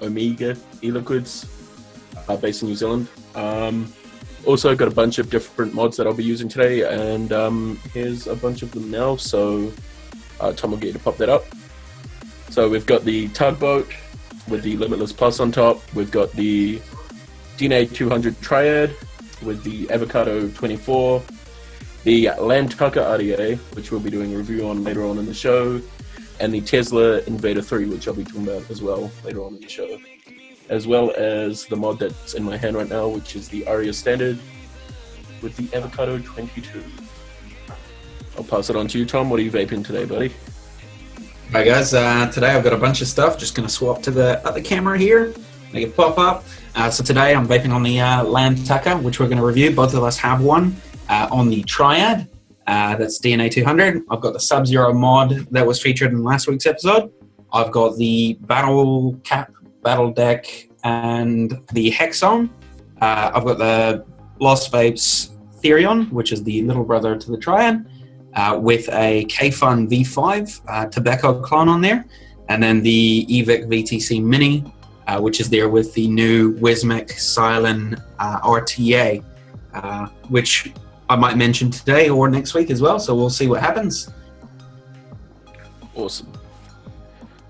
Omega e-liquids, based in New Zealand. Also got a bunch of different mods that I'll be using today, and here's a bunch of them now, so Tom will get you to pop that up. So we've got the Tugboat with the Limitless Plus on top. We've got the DNA 200 Triad with the Avocado 24, the Lamb Tucker RDA, which we'll be doing a review on later on in the show, and the Tesla Invader 3, which I'll be talking about as well later on in the show, as well as the mod that's in my hand right now, which is the Aria Standard with the Avocado 22. I'll pass it on to you, Tom. What are you vaping today, buddy? Hi guys, today I've got a bunch of stuff. Just going to swap to the other camera here, make it pop up. So today I'm vaping on the Lamb Tucker, which we're going to review. Both of us have one on the Triad. That's DNA 200. I've got the Sub-Zero mod that was featured in last week's episode. I've got the Battle Cap, Battle Deck, and the Hexon. I've got the Lost Vapes Therion, which is the little brother to the Triad, with a K-Fun V5 tobacco clone on there, and then the Evic VTC Mini, which is there with the new Wismic Silent RTA, which I might mention today or next week as well, so we'll see what happens. Awesome.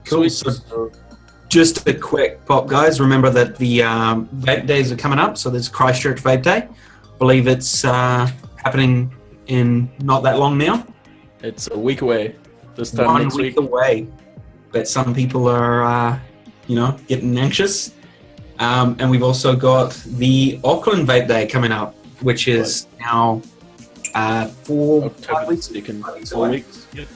Cool. So just a quick pop, guys. Remember that the vape days are coming up, so there's Christchurch Vape Day. I believe it's happening in not that long now. It's a week away. This time 1 next week week. away. But some people are, getting anxious. And we've also got the Auckland Vape Day coming up, which is now 4 weeks. 4 weeks. Yep.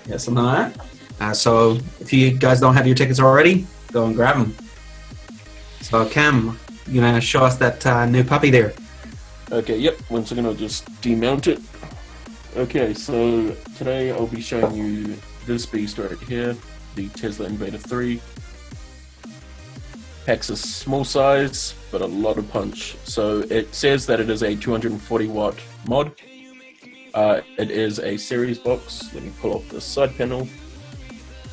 Yeah, something like that. So if you guys don't have your tickets already, go and grab them. So Cam, you're gonna show us that new puppy there. Okay, yep. One second, I'll just demount it. Okay, so today I'll be showing you this beast right here, the Tesla Invader 3. Packs a small size, but a lot of punch. So it says that it is a 240 watt mod. It is a series box. Let me pull off the side panel.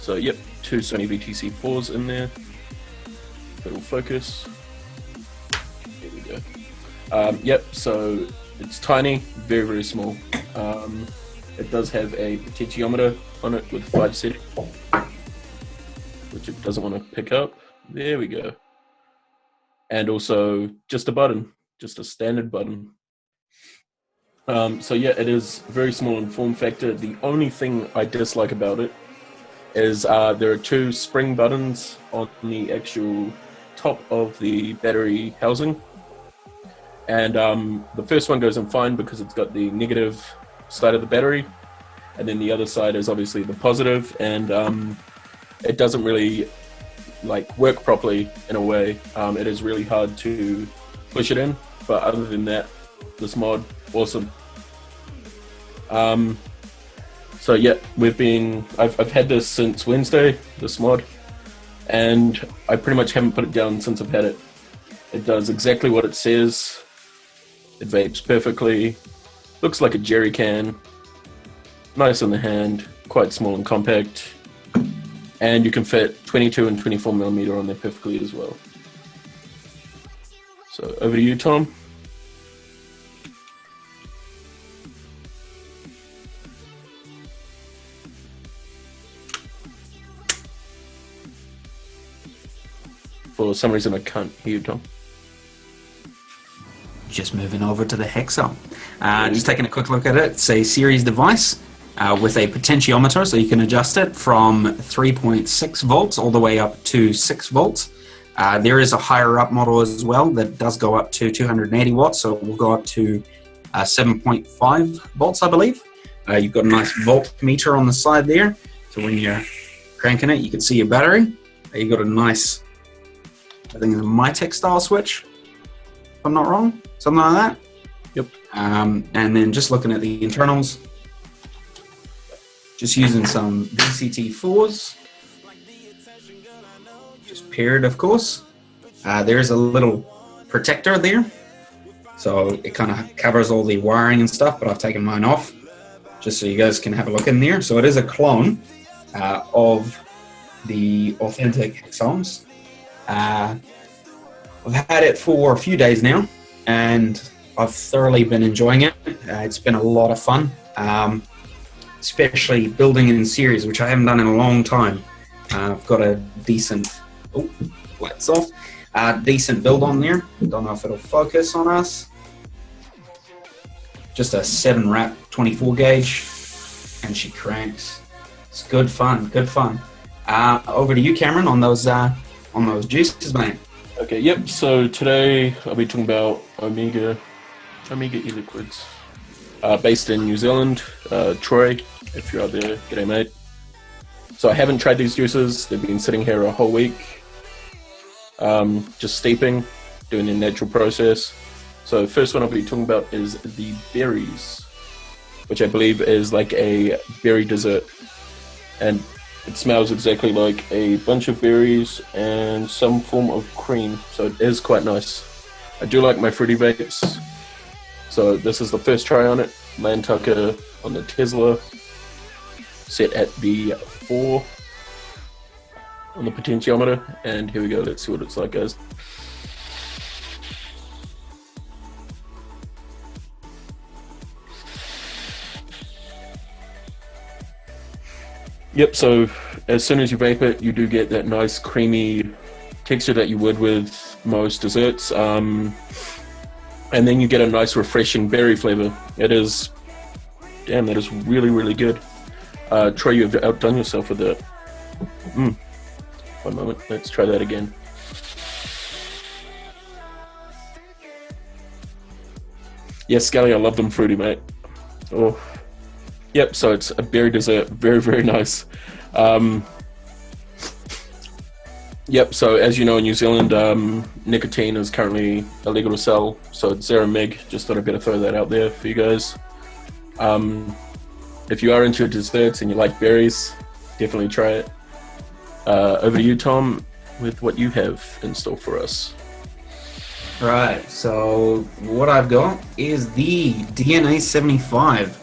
So yep, 2 Sony VTC 4s in there. It'll focus. Here we go. Yep, so it's tiny, very, very small. It does have a potentiometer on it with 5 settings, which it doesn't want to pick up. There we go. And also just a button, just a standard button. So yeah, it is very small in form factor. The only thing I dislike about it is there are 2 spring buttons on the actual top of the battery housing. And the first one goes in fine because it's got the negative side of the battery, and then the other side is obviously the positive, and it doesn't really work properly in a way. It is really hard to push it in, but other than that, this mod, awesome. So yeah, I've had this since Wednesday, this mod, and I pretty much haven't put it down since I've had it. It does exactly what it says. It vapes perfectly, looks like a jerry can, nice in the hand, quite small and compact, and you can fit 22 and 24 millimeter on there perfectly as well. So over to you, Tom. For some reason I can't hear you, Tom. Just moving over to the Hexon. Just taking a quick look at it. It's a series device with a potentiometer, so you can adjust it from 3.6 volts all the way up to 6 volts. There is a higher up model as well that does go up to 280 watts, so we'll go up to 7.5 volts, I believe. You've got a nice voltmeter on the side there, so when you're cranking it, you can see your battery. You've got a nice, I think it's a Mytech style switch, if I'm not wrong, something like that. Yep. And then just looking at the internals, just using some VCT4s, just paired, of course. There's a little protector there, so it kind of covers all the wiring and stuff, but I've taken mine off just so you guys can have a look in there. So it is a clone of the authentic Hexons. I've had it for a few days now, and I've thoroughly been enjoying it. It's been a lot of fun, especially building in series, which I haven't done in a long time. I've got a decent, lights off, decent build on there. Don't know if it'll focus on us. Just a 7-wrap 24 gauge, and she cranks. It's good fun, good fun. Over to you, Cameron, on those juices, mate. Okay, yep. So today I'll be talking about Omega e-liquids, based in New Zealand. Troy, if you're out there, g'day, mate. So I haven't tried these juices. They've been sitting here a whole week, just steeping, doing the natural process. So the first one I'll be talking about is the berries, which I believe is like a berry dessert, and it smells exactly like a bunch of berries and some form of cream, so it is quite nice. I do like my fruity vapes, so this is the first try on it. Land Tucker on the Tesla, set at the 4 on the potentiometer, and here we go. Let's see what it's like, guys. Yep, so as soon as you vape it, you do get that nice creamy texture that you would with most desserts. And then you get a nice refreshing berry flavor. It is, damn, that is really, really good. Troy, you've outdone yourself with that. One moment, let's try that again. Yes, Scully, I love them fruity, mate. Oh. Yep, so it's a berry dessert. Very, very nice. Yep, so as you know, in New Zealand, nicotine is currently illegal to sell, so it's 0 meg. Just thought I'd better throw that out there for you guys. If you are into desserts and you like berries, definitely try it. Over to you, Tom, with what you have in store for us. Right, so what I've got is the DNA 75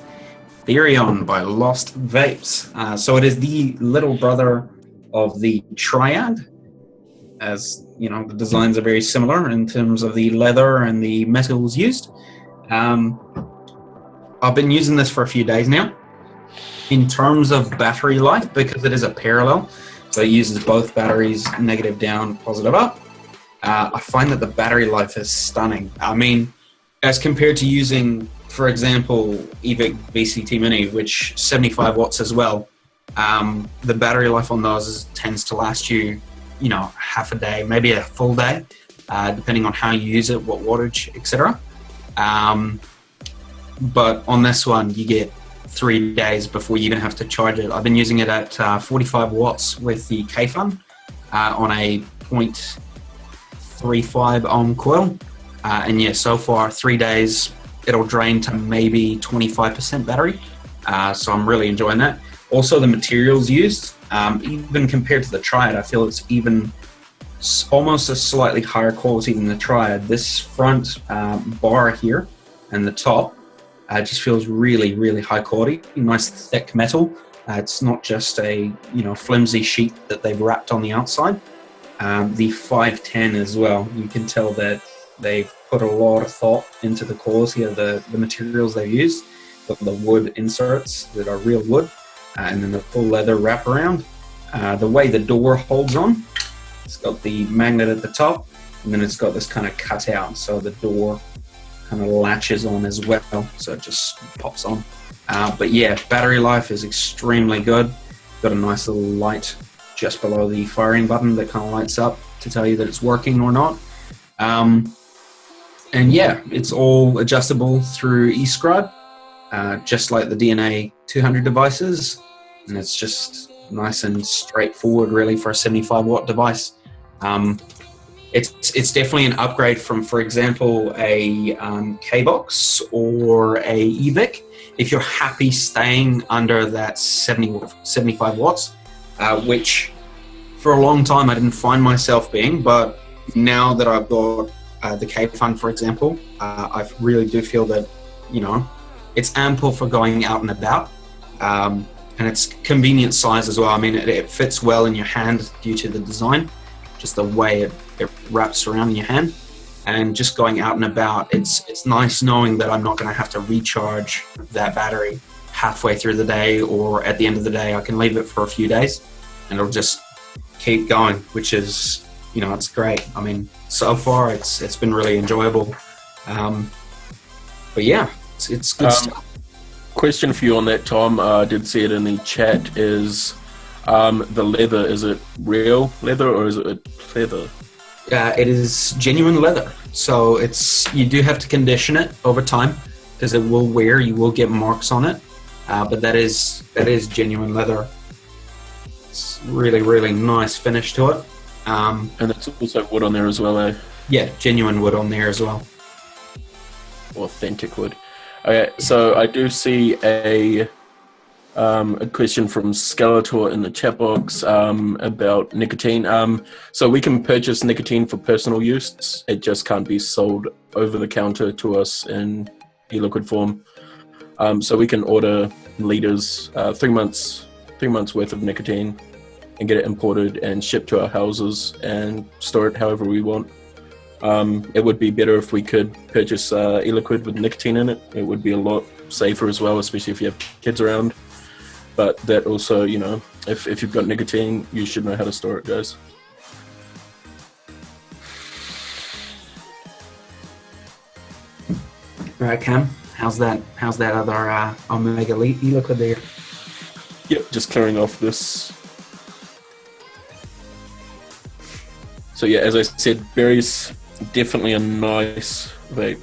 Therion by Lost Vapes. So it is the little brother of the Triad. As you know, the designs are very similar in terms of the leather and the metals used. I've been using this for a few days now. In terms of battery life, because it is a parallel, so it uses both batteries, negative down, positive up, I find that the battery life is stunning. I mean, as compared to using, for example, eVic VCT Mini, which 75 watts as well, the battery life on those tends to last you, half a day, maybe a full day, depending on how you use it, what wattage, etc. But on this one, you get 3 days before you even have to charge it. I've been using it at 45 watts with the K-Fun on a 0.35 ohm coil. And yeah, so far, 3 days, it'll drain to maybe 25% battery. So I'm really enjoying that. Also, the materials used, even compared to the Triad, I feel it's even almost a slightly higher quality than the Triad. This front bar here and the top just feels really, really high quality. Nice thick metal. It's not just a flimsy sheet that they've wrapped on the outside. The 510 as well. You can tell that they've put a lot of thought into the quality of the materials they've used. The wood inserts that are real wood, and then the full leather wraparound. The way the door holds on, it's got the magnet at the top, and then it's got this kind of cutout, so the door kind of latches on as well, so it just pops on. But yeah, battery life is extremely good. Got a nice little light just below the firing button that kind of lights up to tell you that it's working or not. And yeah, it's all adjustable through eScribe, just like the DNA 200 devices, and it's just nice and straightforward really for a 75 watt device. It's definitely an upgrade from, for example, a K-Box or a eVic. If you're happy staying under that 75 watts, which for a long time I didn't find myself being, but now that I've got the K-Fun, for example, I really do feel that, it's ample for going out and about. And it's convenient size as well. I mean, it fits well in your hand due to the design. just the way it wraps around your hand. And just going out and about, it's nice knowing that I'm not going to have to recharge that battery halfway through the day or at the end of the day. I can leave it for a few days and it'll just keep going, which is, it's great. I mean, so far it's been really enjoyable. But yeah, it's good stuff. Question for you on that, Tom. I did see it in the chat. Is the leather, is it real leather or is it pleather? It is genuine leather. So you do have to condition it over time because it will wear. You will get marks on it, but that is genuine leather. It's really, really nice finish to it. And it's also wood on there as well, eh? Yeah, genuine wood on there as well. Authentic wood. Okay, so I do see a question from Skeletor in the chat box about nicotine. So we can purchase nicotine for personal use. It just can't be sold over the counter to us in e-liquid form. So we can order liters, 3 months worth of nicotine, and get it imported and shipped to our houses and store it however we want. It would be better if we could purchase e-liquid with nicotine in it. It would be a lot safer as well, especially if you have kids around. But that also, if you've got nicotine, you should know how to store it, guys. All right, Cam, how's that other Omega e-liquid there? Yep, just clearing off this. So yeah, as I said, berries, definitely a nice vape.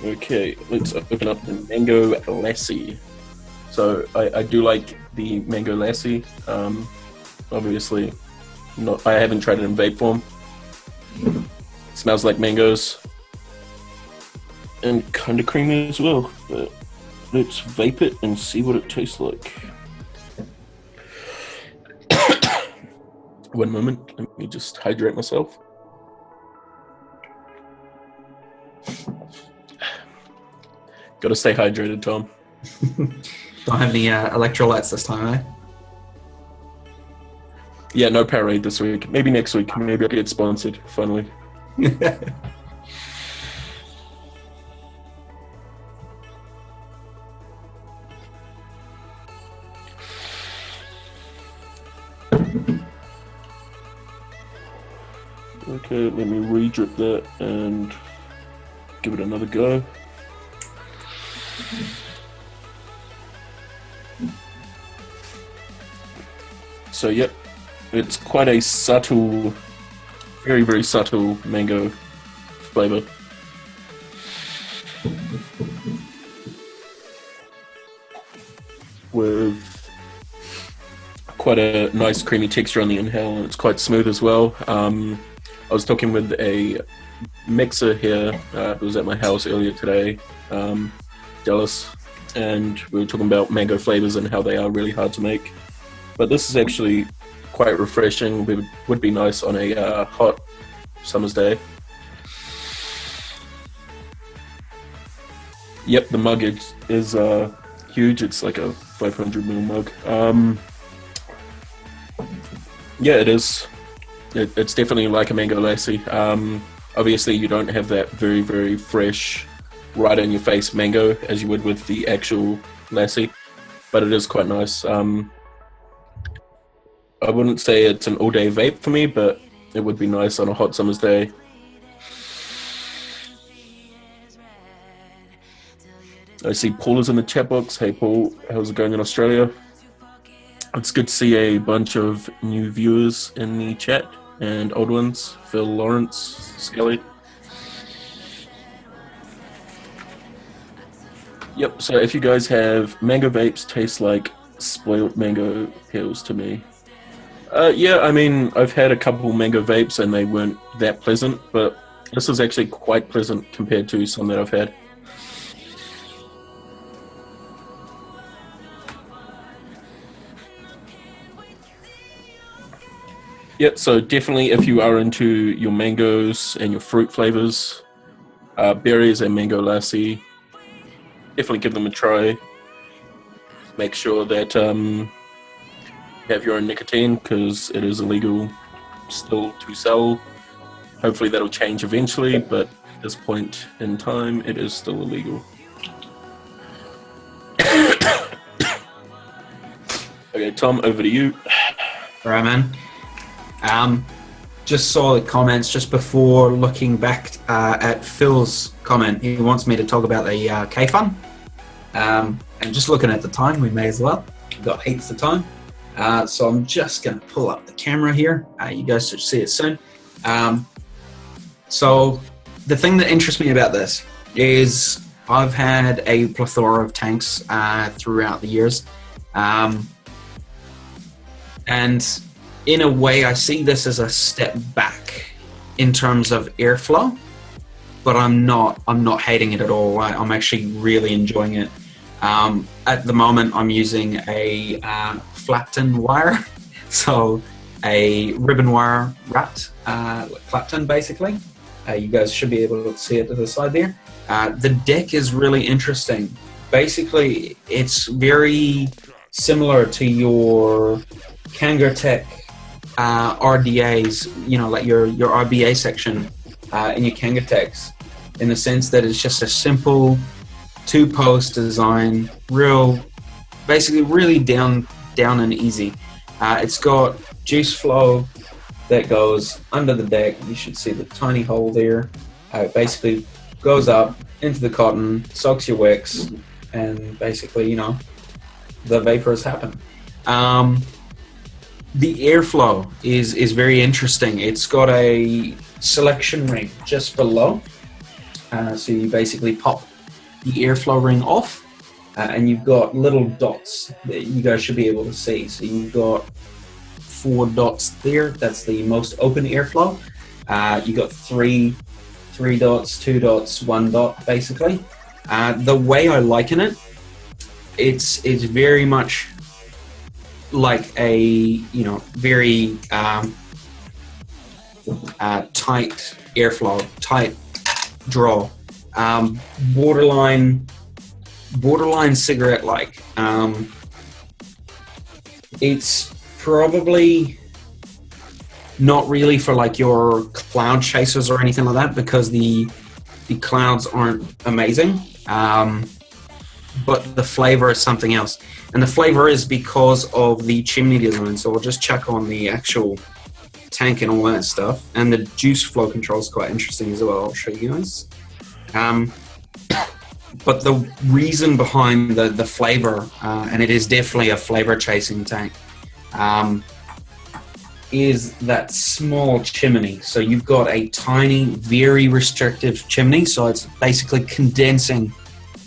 Okay, let's open up the Mango Lassie. So I do like the Mango Lassie. Obviously, I haven't tried it in vape form. Smells like mangoes. And kind of creamy as well. But let's vape it and see what it tastes like. 1 moment, let me just hydrate myself. Gotta stay hydrated, Tom. Don't have any electrolytes this time, eh? Yeah, no Powerade this week. Maybe next week. Maybe I'll get sponsored, finally. Okay, let me re-drip that and give it another go. So yep, it's quite a subtle, very, very subtle mango flavor. With quite a nice creamy texture on the inhale, and it's quite smooth as well. I was talking with a mixer here who was at my house earlier today, Dallas, and we were talking about mango flavors and how they are really hard to make. But this is actually quite refreshing. It would be nice on a hot summer's day. Yep, the mug is huge. It's like a 500ml mug. Yeah, it is. It's definitely like a Mango Lassie. Obviously, you don't have that very, very fresh, right in your face mango as you would with the actual Lassie, but it is quite nice. I wouldn't say it's an all-day vape for me, but it would be nice on a hot summer's day. I see Paul is in the chat box. Hey Paul, how's it going in Australia? It's good to see a bunch of new viewers in the chat and old ones. Phil, Lawrence, Skelly. Yep, so if you guys have mango vapes, taste like spoiled mango pills to me. Yeah, I mean, I've had a couple mango vapes and they weren't that pleasant, but this is actually quite pleasant compared to some that I've had. Yeah, so definitely if you are into your mangoes and your fruit flavors, berries and Mango Lassie, definitely give them a try. Make sure that you have your own nicotine because it is illegal still to sell. Hopefully that'll change eventually, but at this point in time, it is still illegal. Okay, Tom, over to you. All right, man. Just saw the comments just before looking back at Phil's comment. He wants me to talk about the K-Fun. And just looking at the time, we may as well. We've got heaps of time. So I'm just going to pull up the camera here. You guys should see it soon. So the thing that interests me about this is I've had a plethora of tanks throughout the years. And in a way, I see this as a step back in terms of airflow, but I'm not hating it at all. I'm actually really enjoying it. At the moment, I'm using a Clapton wire, so a ribbon wire wrapped Clapton, basically. You guys should be able to see it to the side there. The deck is really interesting. Basically, it's very similar to your Kangertech RDAs, like your RBA section in your Kangertechs, in the sense that it's just a simple two-post design, basically really down and easy. It's got juice flow that goes under the deck. You should see the tiny hole there. It basically goes up into the cotton, soaks your wicks, and basically, the vapors happen. The airflow is very interesting. It's got a selection ring just below. So you basically pop the airflow ring off, and you've got little dots that you guys should be able to see. So you've got 4 dots there. That's the most open airflow. You got three dots, 2 dots, 1 dot, basically. The way I liken it, it's very much like a very tight airflow, tight draw, borderline cigarette-like. It's probably not really for like your cloud chasers or anything like that, because the clouds aren't amazing, but the flavor is something else. And the flavor is because of the chimney design. So we'll just check on the actual tank and all that stuff. And the juice flow control is quite interesting as well. I'll show you guys. But the reason behind the flavor, and it is definitely a flavor chasing tank, is that small chimney. So you've got a tiny, very restrictive chimney. So it's basically condensing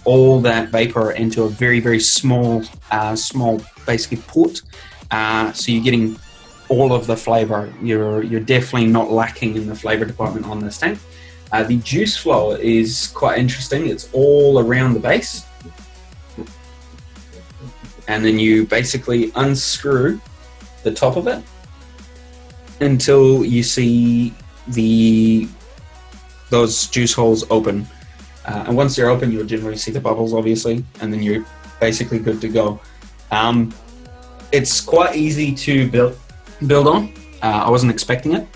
all that vapor into a very, very small, basically port. So you're getting all of the flavor. You're definitely not lacking in the flavor department on this tank. The juice flow is quite interesting. It's all around the base. And then you basically unscrew the top of it until you see those juice holes open. And once they're open, you'll generally see the bubbles, obviously, and then you're basically good to go. It's quite easy to build on. I wasn't expecting it.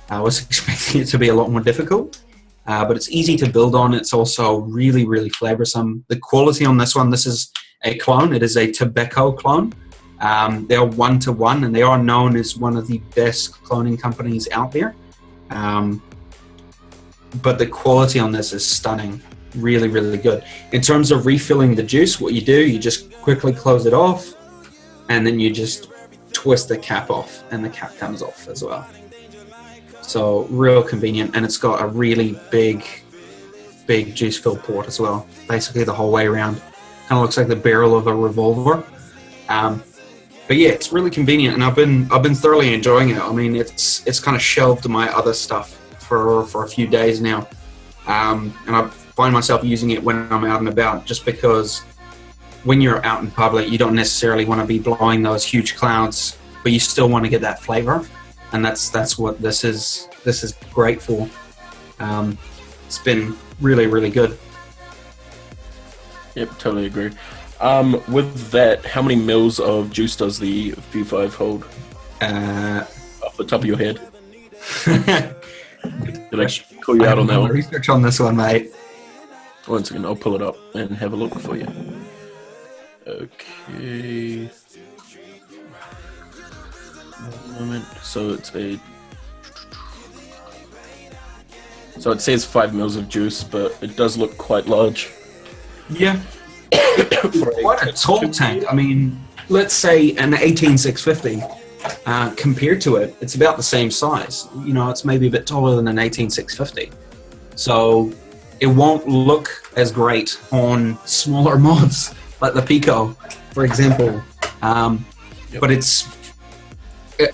I was expecting it to be a lot more difficult, but it's easy to build on. It's also really, really flavorsome. The quality on this one, this is a clone. It is a tobacco clone. They're 1-to-1, and they are known as one of the best cloning companies out there. But the quality on this is stunning. Really, really good. In terms of refilling the juice, what you do, you just quickly close it off, and then you just twist the cap off, and the cap comes off as well. So real convenient, and it's got a really big juice fill port as well, basically the whole way around. Kind of looks like the barrel of a revolver. But yeah, it's really convenient, and I've been thoroughly enjoying it. I mean, it's kind of shelved my other stuff for a few days now, and I find myself using it when I'm out and about, just because when you're out in public, you don't necessarily want to be blowing those huge clouds, but you still want to get that flavor, and that's what this is great for. It's been really, really good. Yep, totally agree. With that, how many mils of juice does the V5 hold? Off the top of your head? Did I call you out on that one? Research on this one, mate. One second, I'll pull it up and have a look for you. Okay. One moment. So it says 5 mils of juice, but it does look quite large. Yeah. Quite a tall tank. I mean, let's say an 18650. Compared to it, it's about the same size. You know, it's maybe a bit taller than an 18650. So it won't look as great on smaller mods like the Pico, for example. But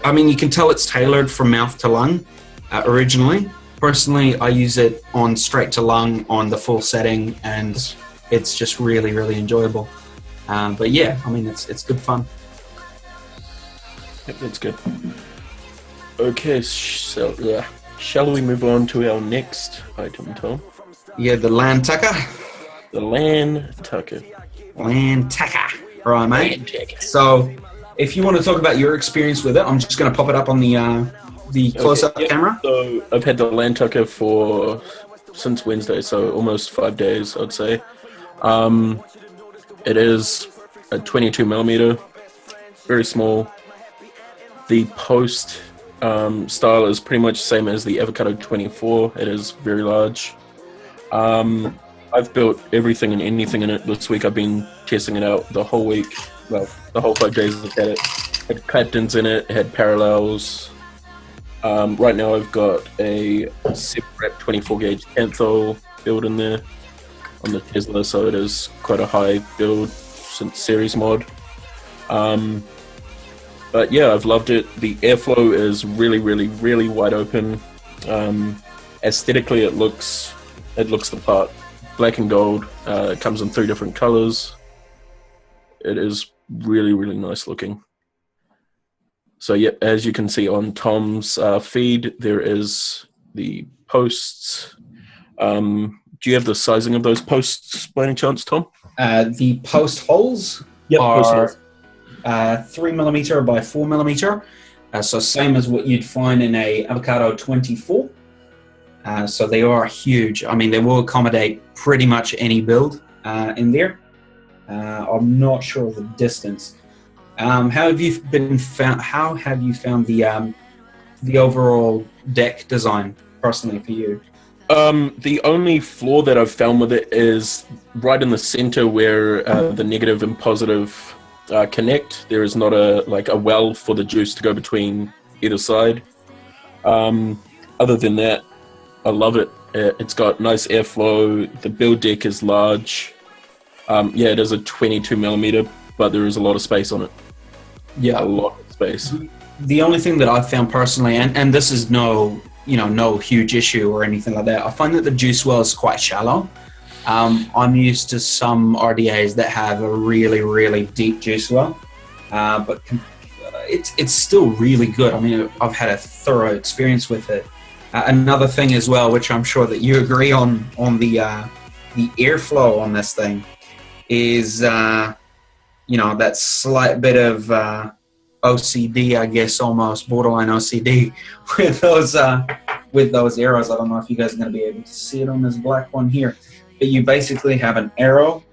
I mean, you can tell it's tailored from mouth to lung originally. Personally, I use it on straight to lung on the full setting, and it's just really, really enjoyable. But yeah, I mean, it's good fun. Yep, that's good. Okay, so shall we move on to our next item, Tom? Yeah, the LAN Tucker. The LAN Tucker. LAN Tucker. Right, mate. So, if you want to talk about your experience with it, I'm just going to pop it up on the close-up camera. So, I've had the LAN Tucker since Wednesday, so almost 5 days, I'd say. It is a 22 millimeter, very small. The post style is pretty much the same as the Avocado 24. It is very large. I've built everything and anything in it this week. I've been testing it out the whole week. Well, the whole 5 days I've had it. It had captains in it, had parallels. Right now I've got a 7-wrap 24 gauge Canthol build in there on the Tesla, so it is quite a high build since series mod. But yeah, I've loved it. The airflow is really, really, really wide open. Aesthetically, it looks the part. Black and gold. It comes in 3 different colors. It is really, really nice looking. So yeah, as you can see on Tom's feed, there is the posts. Do you have the sizing of those posts by any chance, Tom? The post holes are 3mm by 4mm. So same as what you'd find in a Avocado 24. So they are huge. I mean, they will accommodate pretty much any build in there. I'm not sure of the distance. How have you found the overall deck design personally for you? The only flaw that I've found with it is right in the center where the negative and positive connect. There is not a well for the juice to go between either side. Other than that, I love it. It's got nice airflow. The build deck is large. Yeah, it is a 22 millimeter, but there is a lot of space on it. Yeah, a lot of space. The only thing that I've found personally, and this is no huge issue or anything like that, I find that the juice well is quite shallow. I'm used to some RDAs that have a really, really deep juice well, but it's still really good. I mean, I've had a thorough experience with it. Another thing as well, which I'm sure that you agree on the airflow on this thing, is that slight bit of OCD, I guess, almost borderline OCD with those arrows. I don't know if you guys are going to be able to see it on this black one here, but you basically have an arrow,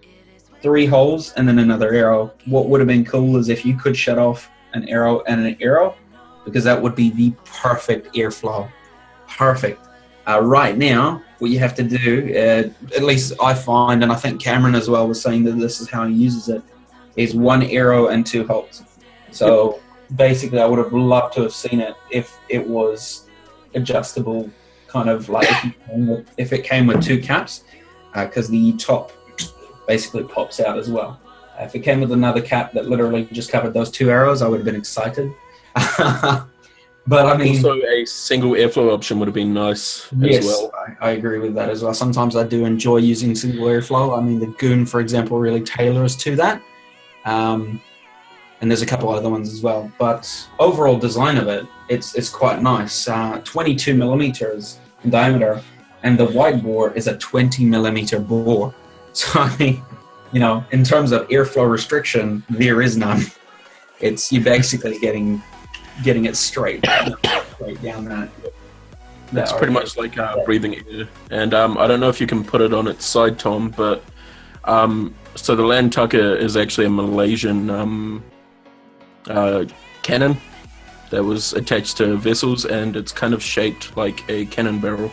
3 holes, and then another arrow. What would have been cool is if you could shut off an arrow and an arrow, because that would be the perfect airflow. Perfect. Right now, what you have to do, at least I find, and I think Cameron as well was saying that this is how he uses it, is 1 arrow and 2 holes. So basically, I would have loved to have seen it if it was adjustable, kind of like if it came with 2 caps, because the top basically pops out as well. If it came with another cap that literally just covered those 2 arrows, I would have been excited. But I mean, also a single airflow option would have been nice as well. I agree with that as well. Sometimes I do enjoy using single airflow. I mean, the Goon, for example, really tailors to that. And there's a couple other ones as well. But overall design of it, it's quite nice. 22 millimeters in diameter, and the wide bore is a 20 millimeter bore. So I mean, in terms of airflow restriction, there is none. You're basically getting it straight down that. It's pretty much like breathing air. And I don't know if you can put it on its side, Tom, but so the Land Tucker is actually a Malaysian cannon that was attached to vessels, and it's kind of shaped like a cannon barrel,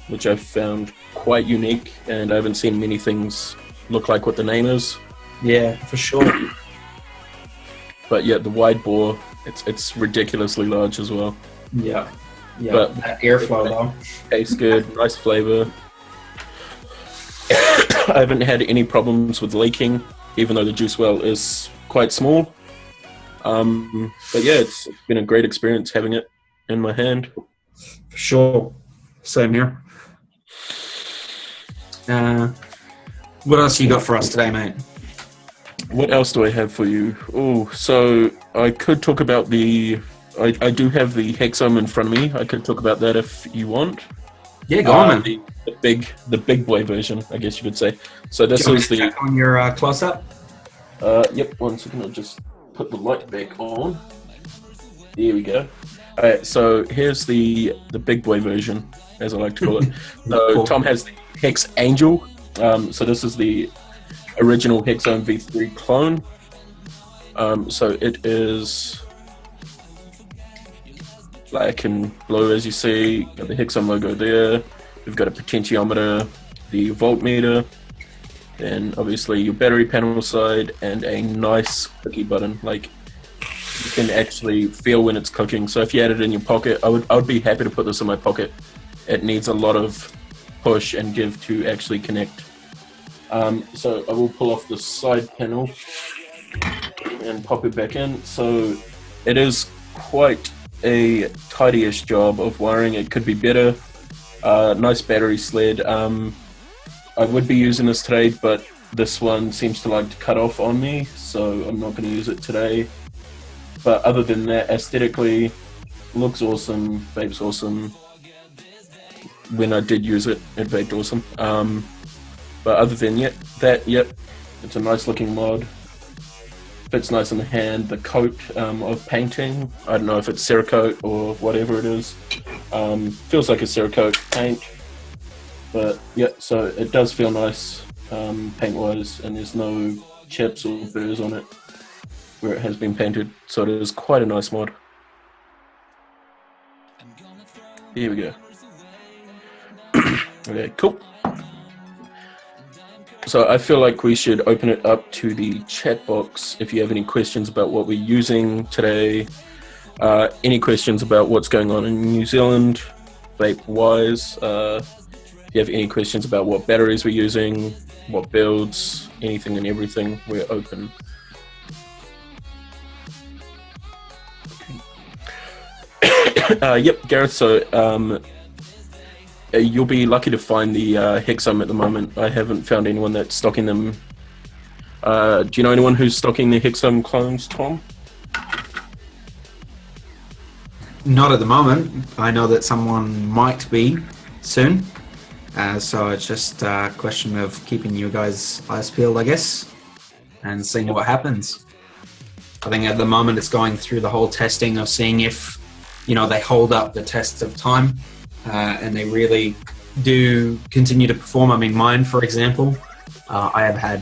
which I've found quite unique, and I haven't seen many things look like what the name is. Yeah, for sure. But yeah, the wide bore, it's ridiculously large as well. Yeah, yeah. But that airflow though. Tastes good, nice flavor. I haven't had any problems with leaking, even though the juice well is quite small. But yeah, it's been a great experience having it in my hand. For sure. Same here. What else you got for us today, mate? What else do I have for you? Oh, so I could talk about I do have the Hexome in front of me. I could talk about that if you want. Yeah, go on, man. The big boy version, I guess you could say. So this is the check on your close-up. Yep. 1 second. I'll just put the light back on. There we go. Alright, so here's the big boy version, as I like to call it. So Cool. Tom has the Hex Angel. So this is the original Hexome V3 clone. So it is black and blue, as you see. Got the Hexome logo there. We've got a potentiometer, the voltmeter, and obviously your battery panel side, and a nice cookie button. Like, you can actually feel when it's cooking. So if you had it in your pocket, I would be happy to put this in my pocket. It needs a lot of push and give to actually connect. So I will pull off the side panel and pop it back in. So it is quite a tidy-ish job of wiring. It could be better. Nice battery sled. I would be using this today, but this one seems to like to cut off on me, so I'm not going to use it today. But other than that, aesthetically, looks awesome, vapes awesome. When I did use it, it vaped awesome. But other than that, it's a nice looking mod. Fits nice in the hand. The coat of painting, I don't know if it's Cerakote or whatever it is. Feels like a Cerakote paint. But yeah, so it does feel nice paint-wise, and there's no chips or burrs on it where it has been painted. So it is quite a nice mod. Here we go. Okay, cool. So I feel like we should open it up to the chat box if you have any questions about what we're using today, any questions about what's going on in New Zealand, vape-wise, if you have any questions about what batteries we're using, what builds, anything and everything, we're open. Yep, Gareth, so you'll be lucky to find the Hexome at the moment. I haven't found anyone that's stocking them. Do you know anyone who's stocking the Hexome clones, Tom? Not at the moment. I know that someone might be soon. So it's just a question of keeping you guys' eyes peeled, I guess, and seeing what happens. I think at the moment it's going through the whole testing of seeing if, they hold up the test of time. And they really do continue to perform. I mean, mine, for example, I have had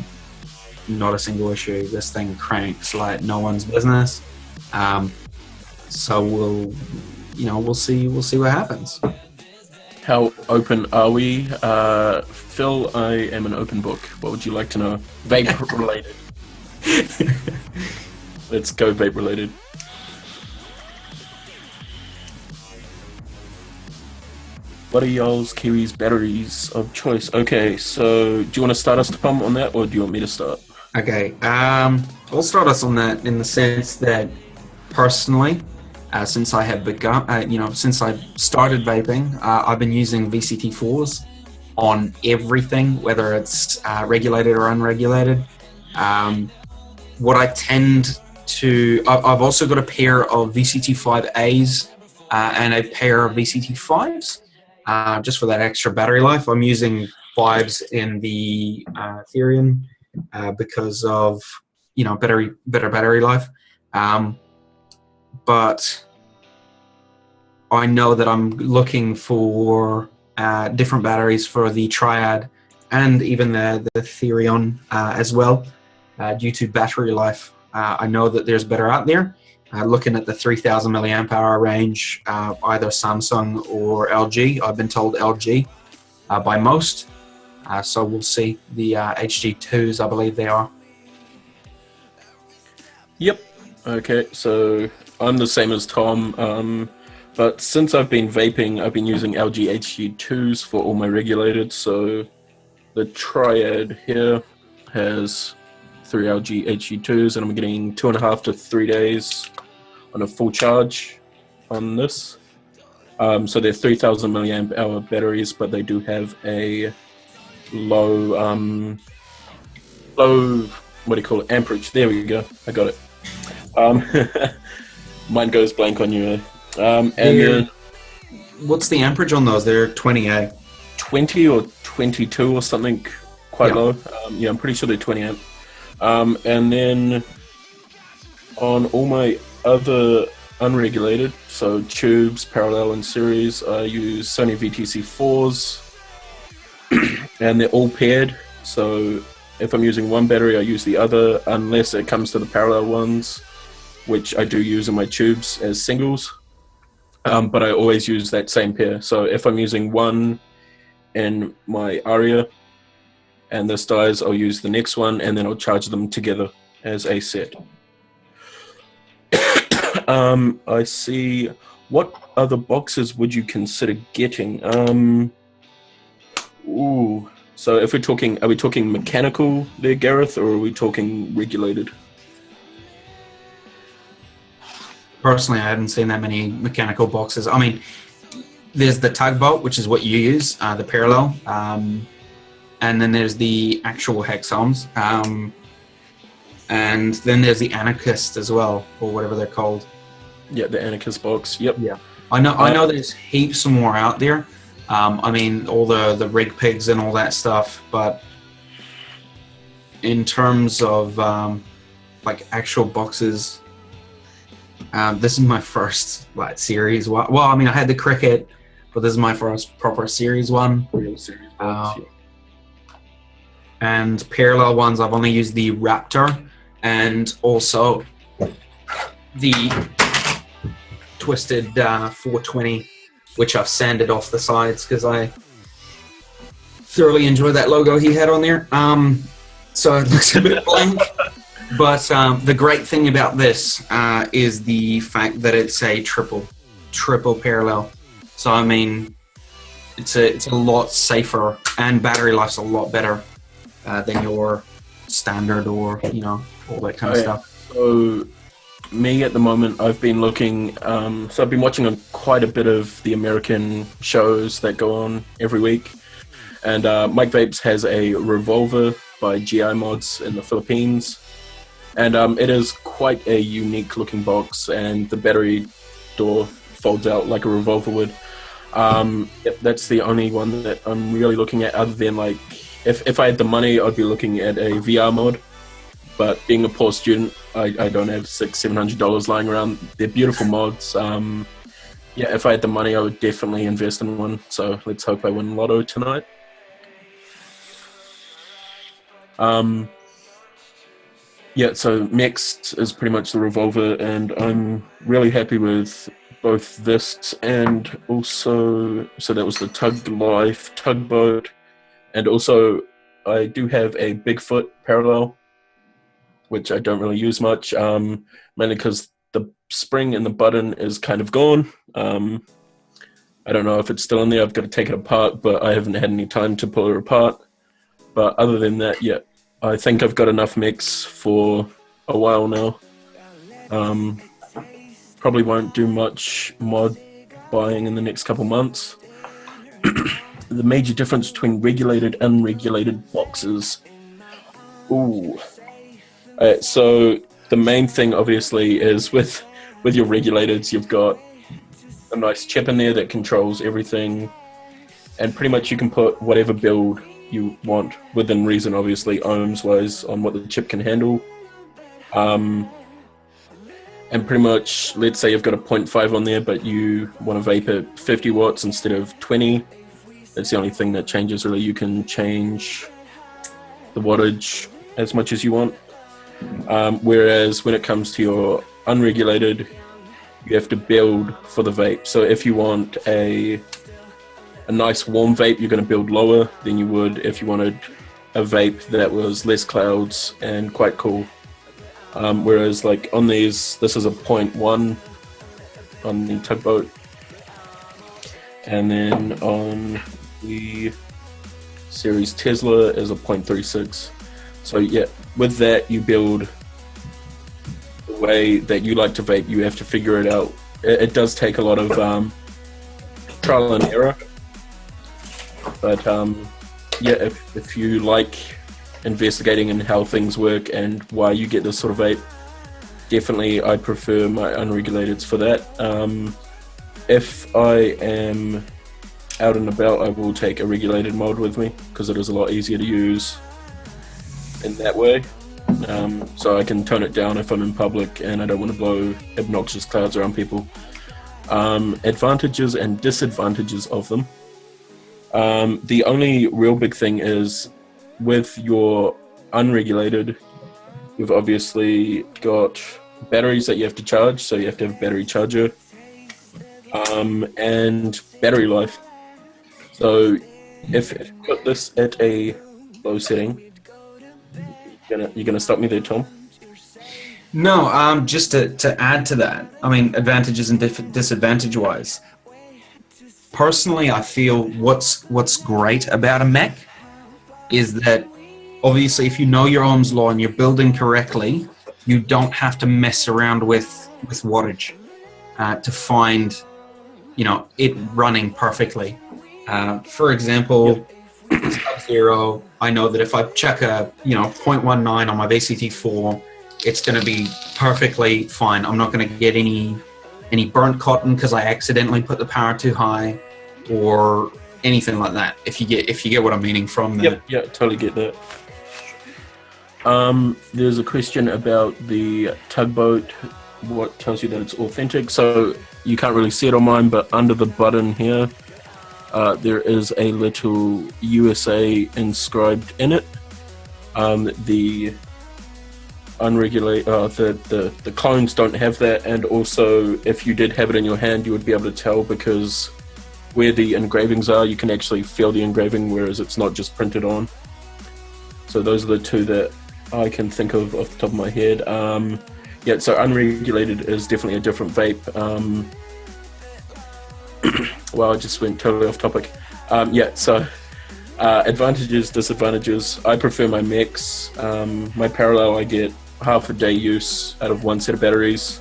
not a single issue. This thing cranks like no one's business. So we'll see what happens. How open are we? Phil, I am an open book. What would you like to know? Vape related. Let's go vape related. What are y'all's Kiwi's batteries of choice? Okay, so do you want to start us, Tom, on that, or do you want me to start? Okay, I'll start us on that in the sense that personally, since I have begun, since I started vaping, I've been using VCT4s on everything, whether it's regulated or unregulated. What I tend to, I've also got a pair of VCT5As and a pair of VCT5s. Just for that extra battery life. I'm using 5s in the Ethereum because of better battery life. But I know that I'm looking for different batteries for the Triad and even the Therion as well, due to battery life. I know that there's better out there. Looking at the 3,000 milliamp hour range, either Samsung or LG. I've been told LG by most. So we'll see. The HG2s, I believe they are. Yep. Okay, so I'm the same as Tom, but since I've been vaping, I've been using LG HG2s for all my regulated. So the Triad here has 3 LG HG2s, and I'm getting 2.5 to 3 days on a full charge on this. So they're 3,000 milliamp hour batteries, but they do have a low, what do you call it, amperage. There we go, I got it. Mine goes blank on you. And then what's the amperage on those? They're 20A. 20 or 22 or something, quite low. Yeah, I'm pretty sure they're 20 amp. And then on all my other unregulated, so tubes, parallel, and series, I use Sony VTC4s, and they're all paired. So if I'm using one battery, I use the other, unless it comes to the parallel ones, which I do use in my tubes as singles. But I always use that same pair. So if I'm using one in my Aria and this dies, I'll use the next one, and then I'll charge them together as a set. I see. What other boxes would you consider getting? So if we're talking, are we talking mechanical there, Gareth, or are we talking regulated? Personally, I haven't seen that many mechanical boxes. I mean, there's the tugboat, which is what you use, the parallel, and then there's the actual hexams, and then there's the anarchist as well, or whatever they're called. Yeah, the anarchist box. Yep. Yeah, I know there's heaps more out there. I mean, all the rig pigs and all that stuff, but in terms of like actual boxes, this is my first series one. Well, I mean, I had the Cricket, but this is my first proper series one. And parallel ones, I've only used the Raptor and also the Twisted 420, which I've sanded off the sides because I thoroughly enjoy that logo he had on there. So it looks a bit blank. But the great thing about this is the fact that it's a triple parallel. So I mean, it's a lot safer, and battery life's a lot better than your standard, or all that kind of stuff. So me at the moment, I've been looking. So I've been watching quite a bit of the American shows that go on every week, and Mike Vapes has a Revolver by GI Mods in the Philippines. And it is quite a unique looking box, and the battery door folds out like a revolver would. That's the only one that I'm really looking at, other than like, if I had the money, I'd be looking at a VR mod. But being a poor student, I don't have $600-700 lying around. They're beautiful mods. Yeah, if I had the money, I would definitely invest in one. So let's hope I win Lotto tonight. Yeah, so next is pretty much the Revolver, and I'm really happy with both this and also, so that was the Tugboat, and also I do have a Bigfoot parallel, which I don't really use much, mainly because the spring in the button is kind of gone. I don't know if it's still in there. I've got to take it apart, but I haven't had any time to pull it apart. But other than that, yeah, I think I've got enough mix for a while now. Probably won't do much mod buying in the next couple months. The major difference between regulated and unregulated boxes. So the main thing, obviously, is with your regulateds, you've got a nice chip in there that controls everything, and pretty much you can put whatever build you want within reason, obviously ohms wise, on what the chip can handle. And pretty much, let's say you've got a 0.5 on there, but you want to vape at 50 watts instead of 20. That's the only thing that changes, really. You can change the wattage as much as you want. Whereas when it comes to your unregulated, you have to build for the vape. So if you want a nice warm vape, you're going to build lower than you would if you wanted a vape that was less clouds and quite cool. Whereas like on these, this is a 0.1 on the tugboat, and then on the series Tesla is a 0.36. So yeah, with that you build the way that you like to vape. You have to figure it out. It does take a lot of trial and error, but yeah, if you like investigating in how things work and why you get this sort of vape, definitely I prefer my unregulateds for that. If I am out and about, I will take a regulated mod with me because it is a lot easier to use in that way. So I can tone it down if I'm in public and I don't want to blow obnoxious clouds around people. Advantages and disadvantages of them. The only real big thing is with your unregulated, you've obviously got batteries that you have to charge, so you have to have a battery charger, and battery life. So if you put this at a low setting, you're gonna stop me there, Tom? No, just to add to that, I mean, advantages and disadvantage-wise. Personally, I feel what's great about a mech is that obviously if you know your Ohm's law and you're building correctly, you don't have to mess around with wattage to find, it running perfectly. For example, Sub-Zero, I know that if I check a 0.19 on my VCT4, it's going to be perfectly fine. I'm not going to get any burnt cotton because I accidentally put the power too high or anything like that. If you get what I'm meaning from that. Yeah, totally get that. There's a question about the tugboat. What tells you that it's authentic? So you can't really see it on mine, but under the button here, there is a little USA inscribed in it. The unregulated, the clones don't have that, and also if you did have it in your hand, you would be able to tell because where the engravings are, you can actually feel the engraving, whereas it's not just printed on. So those are the two that I can think of off the top of my head. Yeah, so unregulated is definitely a different vape. Well, I just went totally off topic. Yeah, so advantages, disadvantages. I prefer my mix. My parallel, I get half a day use out of one set of batteries.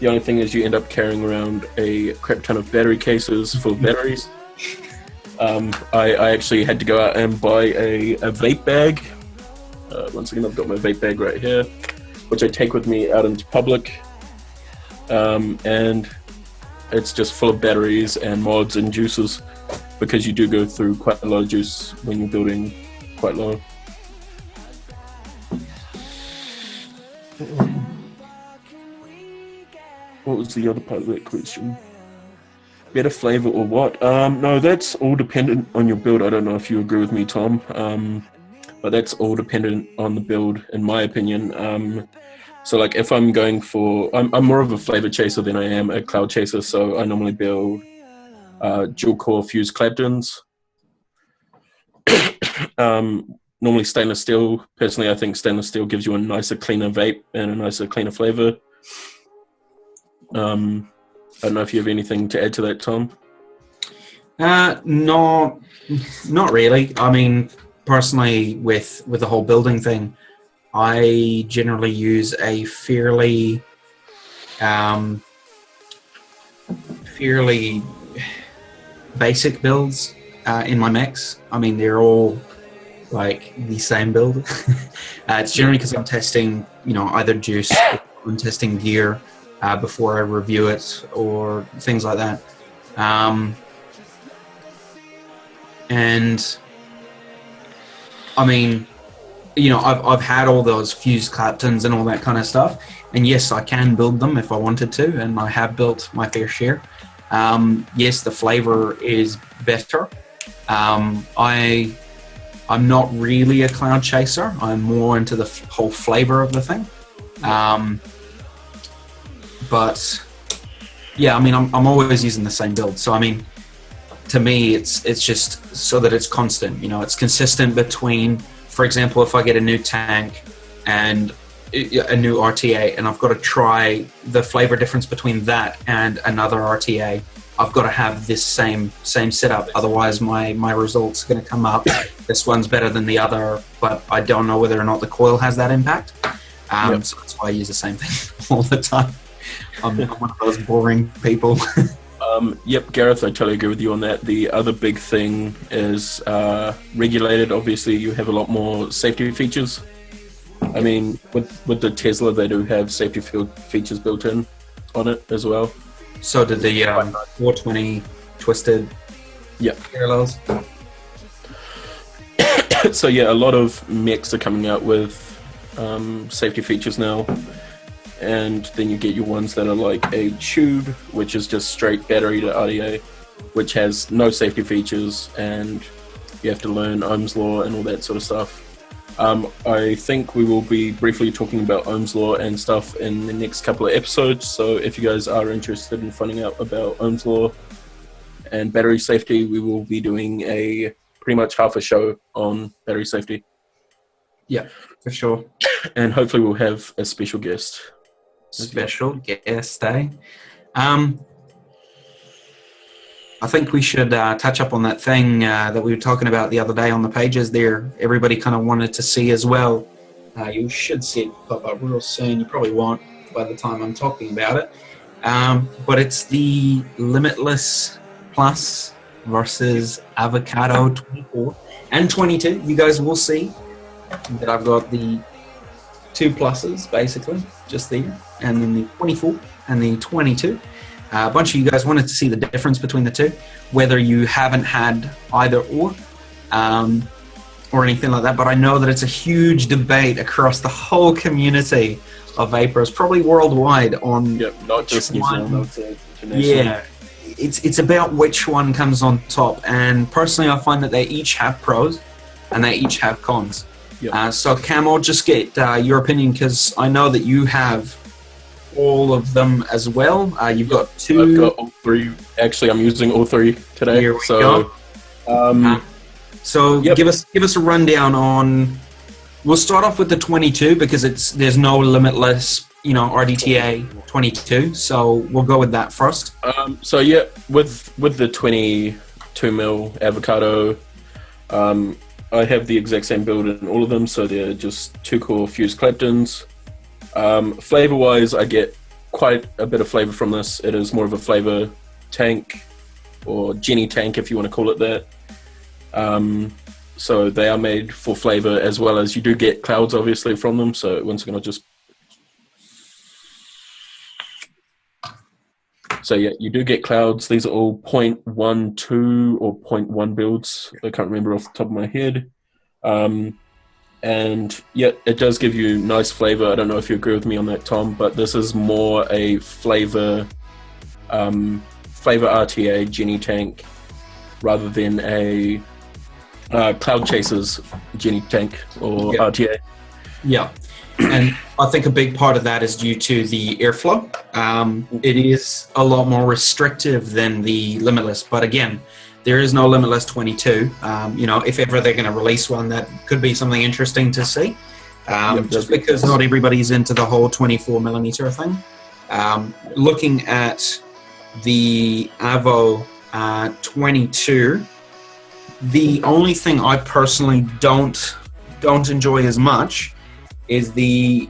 The only thing is you end up carrying around a crap ton of battery cases full of batteries. I actually had to go out and buy a vape bag. Once again, I've got my vape bag right here, which I take with me out into public. And it's just full of batteries and mods and juices because you do go through quite a lot of juice when you're building quite low. What was the other part of that question? Better flavor or what? No, that's all dependent on your build. I don't know if you agree with me, Tom. But that's all dependent on the build, in my opinion. So like if I'm going for, I'm more of a flavor chaser than I am a cloud chaser. So I normally build dual core fused Claptons. Normally stainless steel. Personally, I think stainless steel gives you a nicer, cleaner vape and a nicer, cleaner flavor. I don't know if you have anything to add to that, Tom. No, not really. I mean, personally, with the whole building thing, I generally use a fairly basic builds in my mix. I mean, they're all like the same build. It's generally because I'm testing, either juice or I'm testing gear before I review it or things like that. And I mean, you know, I've had all those fused Claptons and all that kind of stuff, and yes, I can build them if I wanted to, and I have built my fair share. Yes, the flavor is better. I'm not really a cloud chaser. I'm more into the whole flavor of the thing. But yeah, I mean, I'm always using the same build. So I mean, to me, it's just so that it's constant. You know, it's consistent between, for example, if I get a new tank and a new RTA, and I've got to try the flavor difference between that and another RTA, I've got to have this same setup. Otherwise, my results are going to come up. This one's better than the other, but I don't know whether or not the coil has that impact. So that's why I use the same thing all the time. I'm one of those boring people. Yep, Gareth, I totally agree with you on that. The other big thing is regulated. Obviously, you have a lot more safety features. I mean, with the Tesla, they do have safety features built in on it as well. So did the 420 twisted parallels. So yeah, a lot of mechs are coming out with safety features now. And then you get your ones that are like a tube, which is just straight battery to RDA, which has no safety features, and you have to learn Ohm's law and all that sort of stuff. I think we will be briefly talking about Ohm's law and stuff in the next couple of episodes, so if you guys are interested in finding out about Ohm's law and battery safety, we will be doing a pretty much half a show on battery safety. Yeah, for sure. And hopefully we'll have a special guest. Special guest, eh? I think we should touch up on that thing that we were talking about the other day on the pages there. Everybody kind of wanted to see as well. You should see it pop up real soon. You probably won't by the time I'm talking about it. But it's the Limitless Plus versus Avocado 24 and 22. You guys will see that I've got the two pluses, basically, just there, and then the 24 and the 22. A bunch of you guys wanted to see the difference between the two, whether you haven't had either or anything like that, but I know that it's a huge debate across the whole community of vapors, probably worldwide, on not just New Zealand, yeah, it's about which one comes on top, and personally I find that they each have pros and they each have cons. So Cam, I'll just get your opinion, because I know that you have all of them as well. You've got two. I've got all three. Actually, I'm using all three today. Here we go. Give us a rundown on. We'll start off with the 22 because there's no limitless, RDTA 22. So we'll go with that first. With the 22 mil avocado, I have the exact same build in all of them, so they're just two core fused Claptons. Flavor-wise, I get quite a bit of flavor from this. It is more of a flavor tank, or Jenny tank if you want to call it that. So they are made for flavor, as well as you do get clouds obviously from them. So once again, you do get clouds. These are all 0.12 or 0.1 builds. I can't remember off the top of my head. And yeah, it does give you nice flavor. I don't know if you agree with me on that, Tom, but this is more a flavor RTA Jenny tank rather than a Cloud Chasers Jenny tank or RTA. Yeah, and I think a big part of that is due to the airflow. It is a lot more restrictive than the Limitless, but again, there is no Limitless 22. If ever they're going to release one, that could be something interesting to see. Just because not everybody's into the whole 24 millimeter thing. Looking at the Avo 22, the only thing I personally don't enjoy as much is the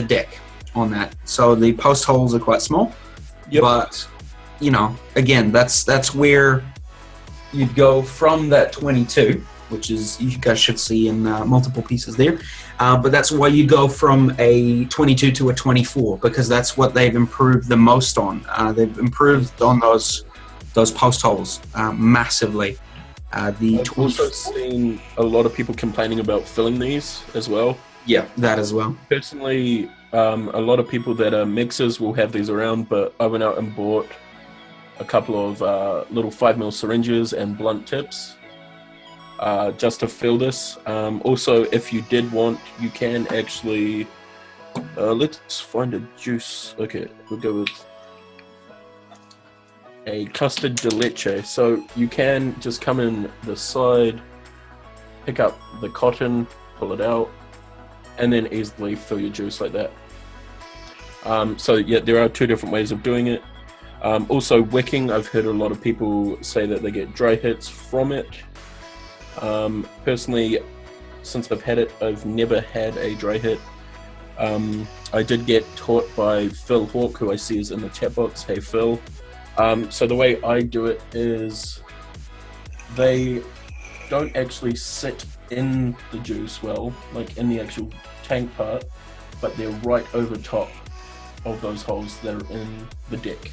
deck on that. So the post holes are quite small, but again, that's where you'd go from that 22, which is, you guys should see in multiple pieces there, but that's why you go from a 22 to a 24, because that's what they've improved the most on. They've improved on those post holes massively. The I've also seen a lot of people complaining about filling these as well. Yeah, that as well. Personally, a lot of people that are mixers will have these around, but I went out and bought a couple of little 5mm syringes and blunt tips just to fill this. Also, if you did want, you can actually let's find a juice. Okay, we'll go with a custard de leche. So you can just come in the side, pick up the cotton, pull it out, and then easily fill your juice like that. So yeah, there are two different ways of doing it. Also, wicking, I've heard a lot of people say that they get dry hits from it. Personally, since I've had it, I've never had a dry hit. I did get taught by Phil Hawke, who I see is in the chat box. Hey Phil. So the way I do it is they don't actually sit in the juice well, like in the actual tank part, but they're right over top of those holes that are in the deck.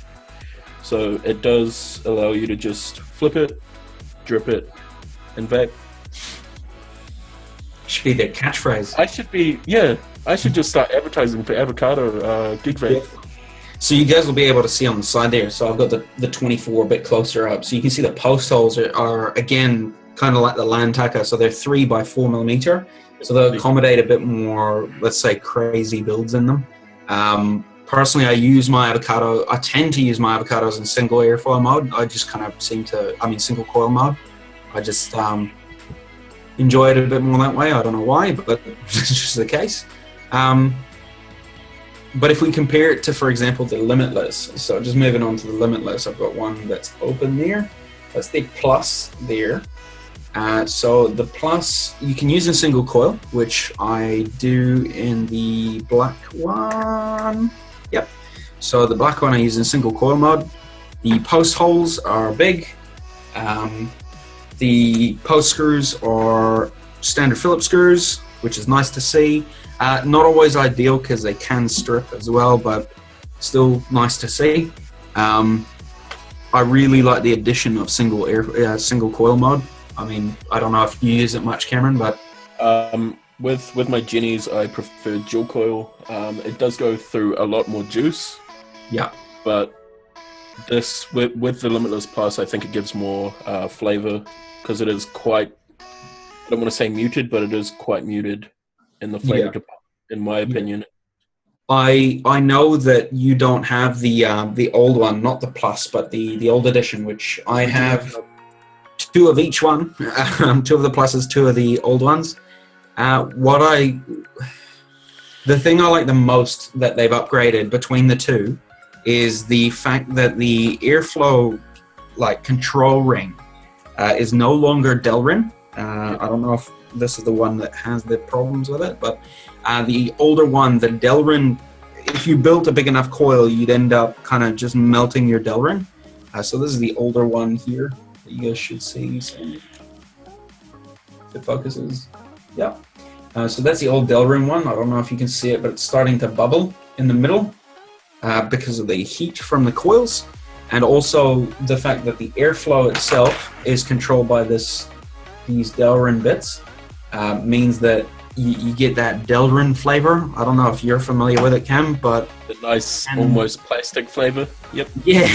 So it does allow you to just flip it, drip it, and vape. Should be their catchphrase. I should just start advertising for avocado gig vape. Yeah. So you guys will be able to see on the side there. So I've got the 24 a bit closer up. So you can see the post holes are again, kind of like the Lantaka. So they're 3 by 4 millimeter. So they'll accommodate a bit more, let's say, crazy builds in them. Personally, I tend to use my avocados in single airflow mode. I just kind of single coil mode. I just enjoy it a bit more that way. I don't know why, but it's just the case. But if we compare it to, for example, the Limitless, so just moving on to the Limitless, I've got one that's open there. That's the Plus there. So the Plus you can use in single coil, which I do in the black one. Yep. So the black one I use in single coil mode. The post holes are big. The post screws are standard Phillips screws, which is nice to see. Not always ideal because they can strip as well, but still nice to see. I really like the addition of single coil mode. I mean, I don't know if you use it much, Cameron, but with my Jennies, I prefer dual coil. It does go through a lot more juice. Yeah, but this with the Limitless Plus, I think it gives more flavor because it is quite. I don't want to say muted, but it is quite muted in the flavor department, in my opinion. I know that you don't have the old one, not the Plus, but the old edition, which I have 2 of each one, 2 of the Pluses, 2 of the old ones. The thing I like the most that they've upgraded between the 2 is the fact that the airflow control ring is no longer Delrin. I don't know if this is the one that has the problems with it, but the older one, the Delrin, if you built a big enough coil, you'd end up kind of just melting your Delrin. So this is the older one here that you guys should see. So if it focuses, yeah. So that's the old Delrin one. I don't know if you can see it, but it's starting to bubble in the middle because of the heat from the coils, and also the fact that the airflow itself is controlled by these Delrin bits. Means that you get that Delrin flavor. I don't know if you're familiar with it, Cam, but the nice, almost plastic flavor. Yep. Yeah,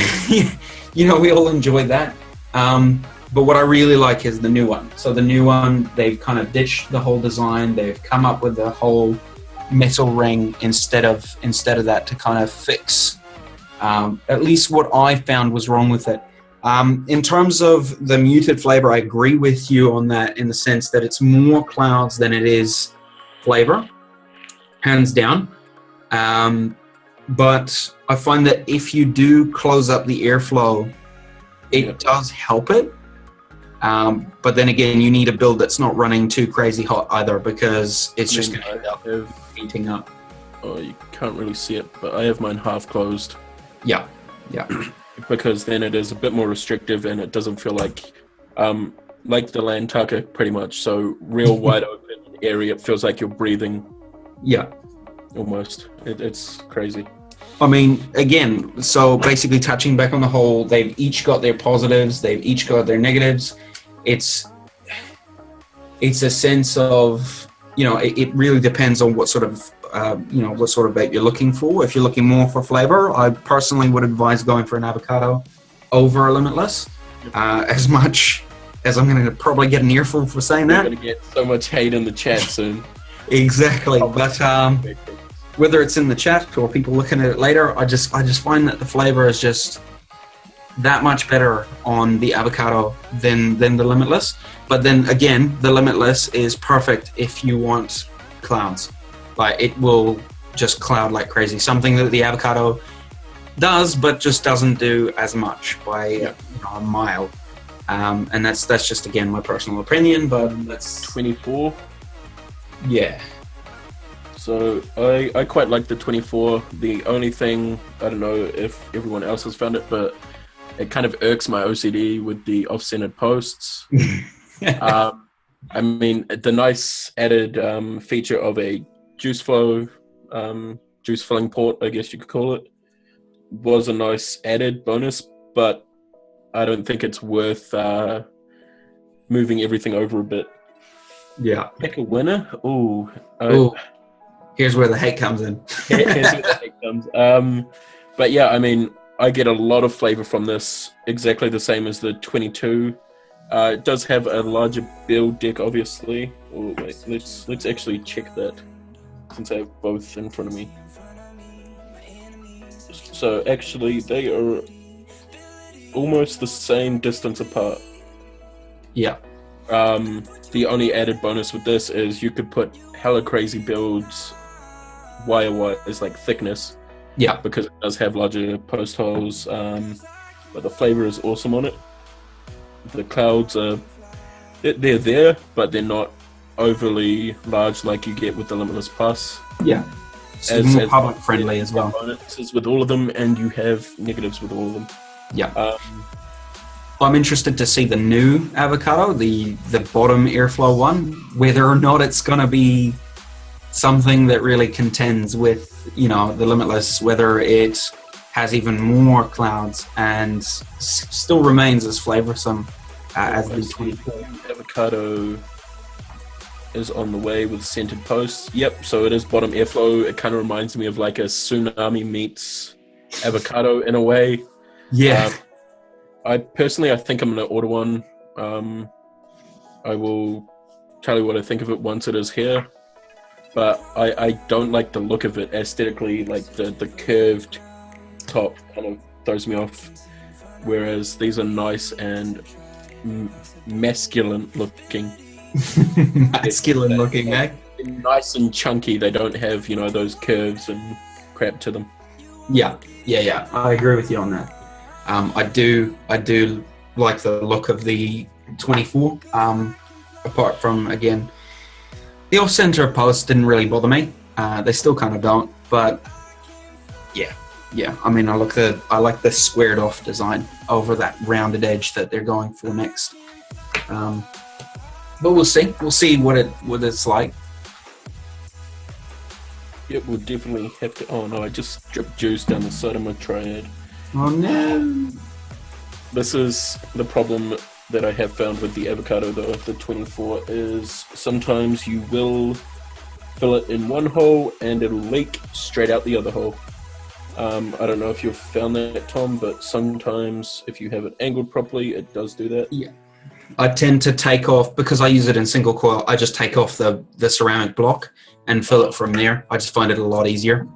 we all enjoy that. But what I really like is the new one. So the new one, they've kind of ditched the whole design. They've come up with the whole metal ring instead of that to kind of fix at least what I found was wrong with it. In terms of the muted flavor, I agree with you on that in the sense that it's more clouds than it is flavor, hands down. But I find that if you do close up the airflow, it does help it. But then again, you need a build that's not running too crazy hot either, because it's just going to end up heating up. Oh, you can't really see it, but I have mine half closed. Yeah. Because then it is a bit more restrictive and it doesn't feel like the Lantaka pretty much. So real wide open area, it feels like you're breathing. Yeah. Almost. It's crazy. I mean, again, so basically touching back on the whole, they've each got their positives, they've each got their negatives. it's a sense of, you know, it really depends on what sort of what sort of vape you're looking for. If you're looking more for flavor, I personally would advise going for an avocado over a Limitless. As much as I'm going to probably get an earful for saying that. We're going to get so much hate in the chat soon. Exactly, but whether it's in the chat or people looking at it later, I just find that the flavor is just that much better on the avocado than the Limitless. But then again, the Limitless is perfect if you want clouds. Like, it will just cloud like crazy. Something that the avocado does, but just doesn't do as much by a mile. And that's just, again, my personal opinion, but that's 24. Yeah. So I quite like the 24. The only thing, I don't know if everyone else has found it, but it kind of irks my OCD with the off-centered posts. I mean, the nice added feature of a juice flow, juice filling port, I guess you could call it, was a nice added bonus, but I don't think it's worth moving everything over a bit. Yeah. Pick a winner? Ooh. Here's where the hate comes in. Here's where the hate comes. But yeah, I mean, I get a lot of flavor from this, exactly the same as the 22. It does have a larger build deck, obviously. Oh, wait, let's actually check that, since I have both in front of me. So actually, they are almost the same distance apart. Yeah. The only added bonus with this is you could put hella crazy builds wire-wise, like thickness. Yeah. Because it does have larger post holes, but the flavor is awesome on it. The clouds are, they're there, but they're not overly large like you get with the Limitless Plus. Yeah. It's more public friendly as well. Bonuses with all of them, and you have negatives with all of them. Yeah. I'm interested to see the new avocado, the bottom airflow one, whether or not it's going to be something that really contends with, you know, the Limitless, whether it has even more clouds and still remains as flavorsome as the 24. Avocado is on the way with scented posts. Yep, so it is bottom airflow. It kind of reminds me of like a tsunami meets avocado in a way. Yeah. I think I'm going to order one. I will tell you what I think of it once it is here. But I don't like the look of it aesthetically. Like the curved top kind of throws me off. Whereas these are nice and masculine looking. Masculine looking, eh? Nice and chunky. They don't have, you know, those curves and crap to them. Yeah. I agree with you on that. I do like the look of the 24. Apart from, again, the off-center posts didn't really bother me. They still kind of don't, but yeah. I mean, I like the squared off design over that rounded edge that they're going for next. But we'll see. We'll see what it's like. It will definitely have to. Oh no! I just dripped juice down the side of my triad. Oh no! This is the problem that I have found with the avocado, though. The 24 is sometimes you will fill it in one hole and it'll leak straight out the other hole. I don't know if you've found that, Tom, but sometimes if you have it angled properly, it does do that. Yeah. I tend to take off, because I use it in single coil, I just take off the ceramic block and fill it from there. I just find it a lot easier.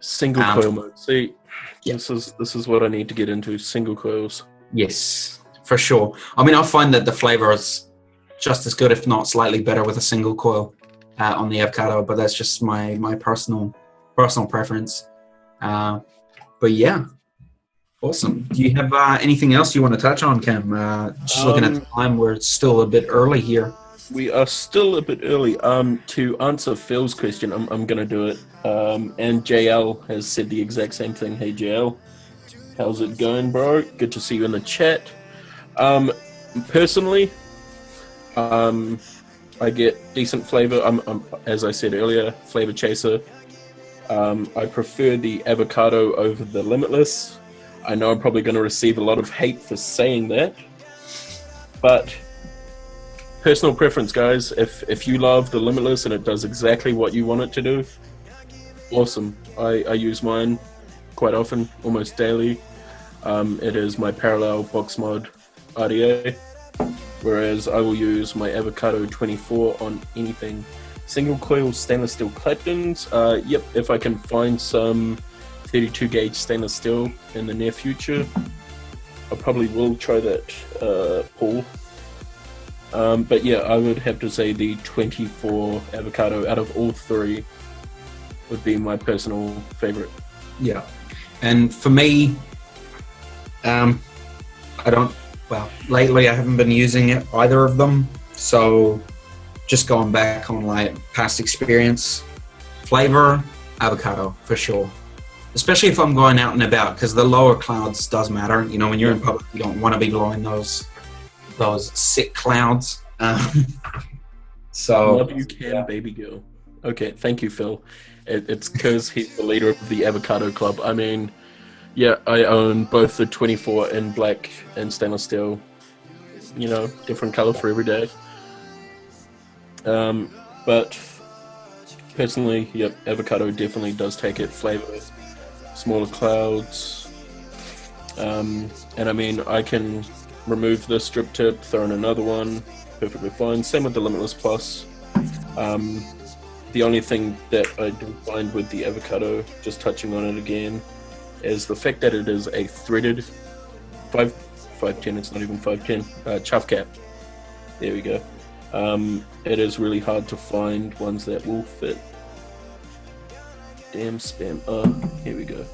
Single coil mode. See, this is what I need to get into, single coils. Yes, for sure. I mean, I find that the flavor is just as good, if not slightly better, with a single coil on the avocado, but that's just my personal preference. But yeah, awesome. Do you have anything else you want to touch on, Cam? Just looking at the time, we're still a bit early here. We are still a bit early. To answer Phil's question, I'm going to do it. And JL has said the exact same thing. Hey, JL. How's it going, bro? Good to see you in the chat. Personally, I get decent flavor. I'm as I said earlier, flavor chaser. I prefer the avocado over the Limitless. I know I'm probably going to receive a lot of hate for saying that, but personal preference, guys. If you love the Limitless and it does exactly what you want it to do, awesome. I use mine quite often, almost daily. It is my parallel box mod RDA, whereas I will use my Avocado 24 on anything. Single coil stainless steel Claptons. Yep, if I can find some 32 gauge stainless steel in the near future, I probably will try that, Paul. But yeah, I would have to say the 24 Avocado out of all three would be my personal favorite. Yeah, and for me, lately I haven't been using either of them, so just going back on like past experience, flavor, Avocado for sure. Especially if I'm going out and about, because the lower clouds does matter. You know, when you're in public, you don't want to be blowing those sick clouds. So love you, Cam, baby girl. Okay, thank you, Phil. It's because he's the leader of the Avocado Club. I mean, yeah, I own both the 24 in black and stainless steel. You know, different color for every day. But personally, yep, Avocado definitely does take it. Flavor, smaller clouds, and I mean, I can remove this strip tip, throw in another one, perfectly fine. Same with the Limitless Plus. The only thing that I do find with the Avocado, just touching on it again, is the fact that it is a threaded 510, it's not even 510, chuff cap. There we go. It is really hard to find ones that will fit. Damn spam. Here we go.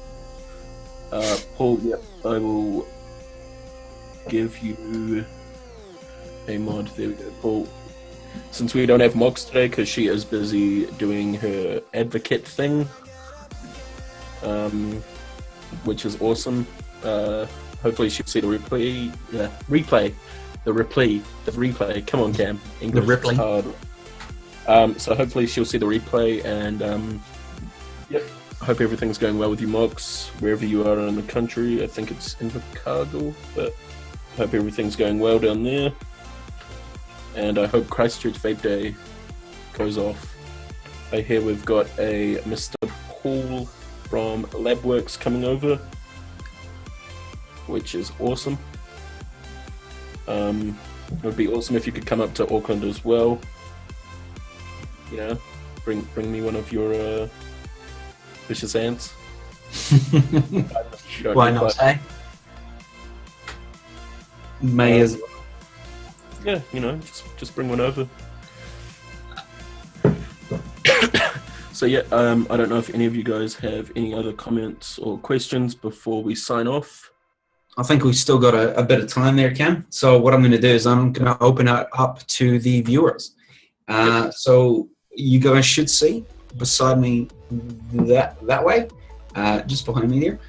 Paul, yep, I will give you a mod. There we go, Paul. Since we don't have Mox today because she is busy doing her advocate thing, which is awesome. Hopefully she'll see the replay. The replay. Come on, Cam. English the replay. Hard. So hopefully she'll see the replay, and yep. Hope everything's going well with you, Mox, wherever you are in the country. I think it's in Chicago, but hope everything's going well down there. And I hope Christchurch Vape Day goes off. I hear we've got a Mr. Paul from Labworks coming over, which is awesome. It would be awesome if you could come up to Auckland as well. You know, bring me one of your vicious ants. Why not, hey? May as well. Yeah, you know, just bring one over. So yeah, I don't know if any of you guys have any other comments or questions before we sign off. I think we've still got a bit of time there, Cam. So what I'm going to do is I'm going to open it up to the viewers. So you guys should see beside me that way, just behind me there.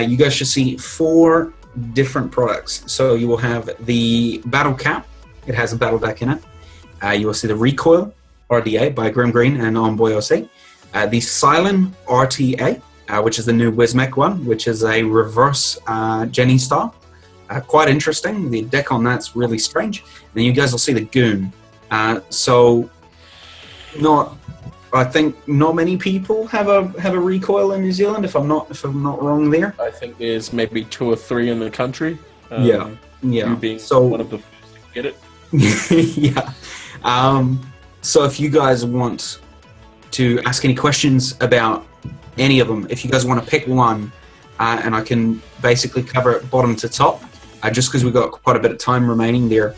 You guys should see 4 different products. So you will have the Battle Cap. It has a battle deck in it. You will see the Recoil RDA by Grim Green and Onboy OC. The Silent RTA, which is the new Wismec one, which is a reverse Jenny style. Quite interesting. The deck on that's really strange. And then you guys will see the Goon. I think not many people have a Recoil in New Zealand. If I'm not wrong there. I think there's maybe 2 or 3 in the country. Yeah. You being one of the first to get it. Yeah. So if you guys want to ask any questions about any of them, if you guys want to pick one, and I can basically cover it bottom to top, just because we've got quite a bit of time remaining there.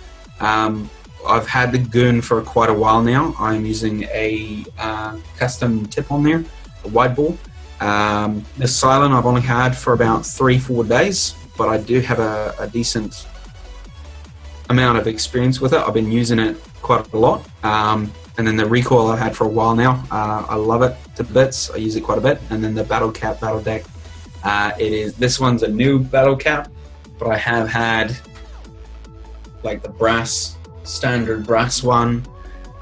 I've had the Goon for quite a while now. I'm using a custom tip on there, a wide ball. The Silent I've only had for about 3-4 days, but I do have a decent amount of experience with it. I've been using it quite a lot. And then the Recoil I've had for a while now. I love it to bits. I use it quite a bit. And then the Battle Cap Battle Deck. This one's a new Battle Cap, but I have had like the standard brass one.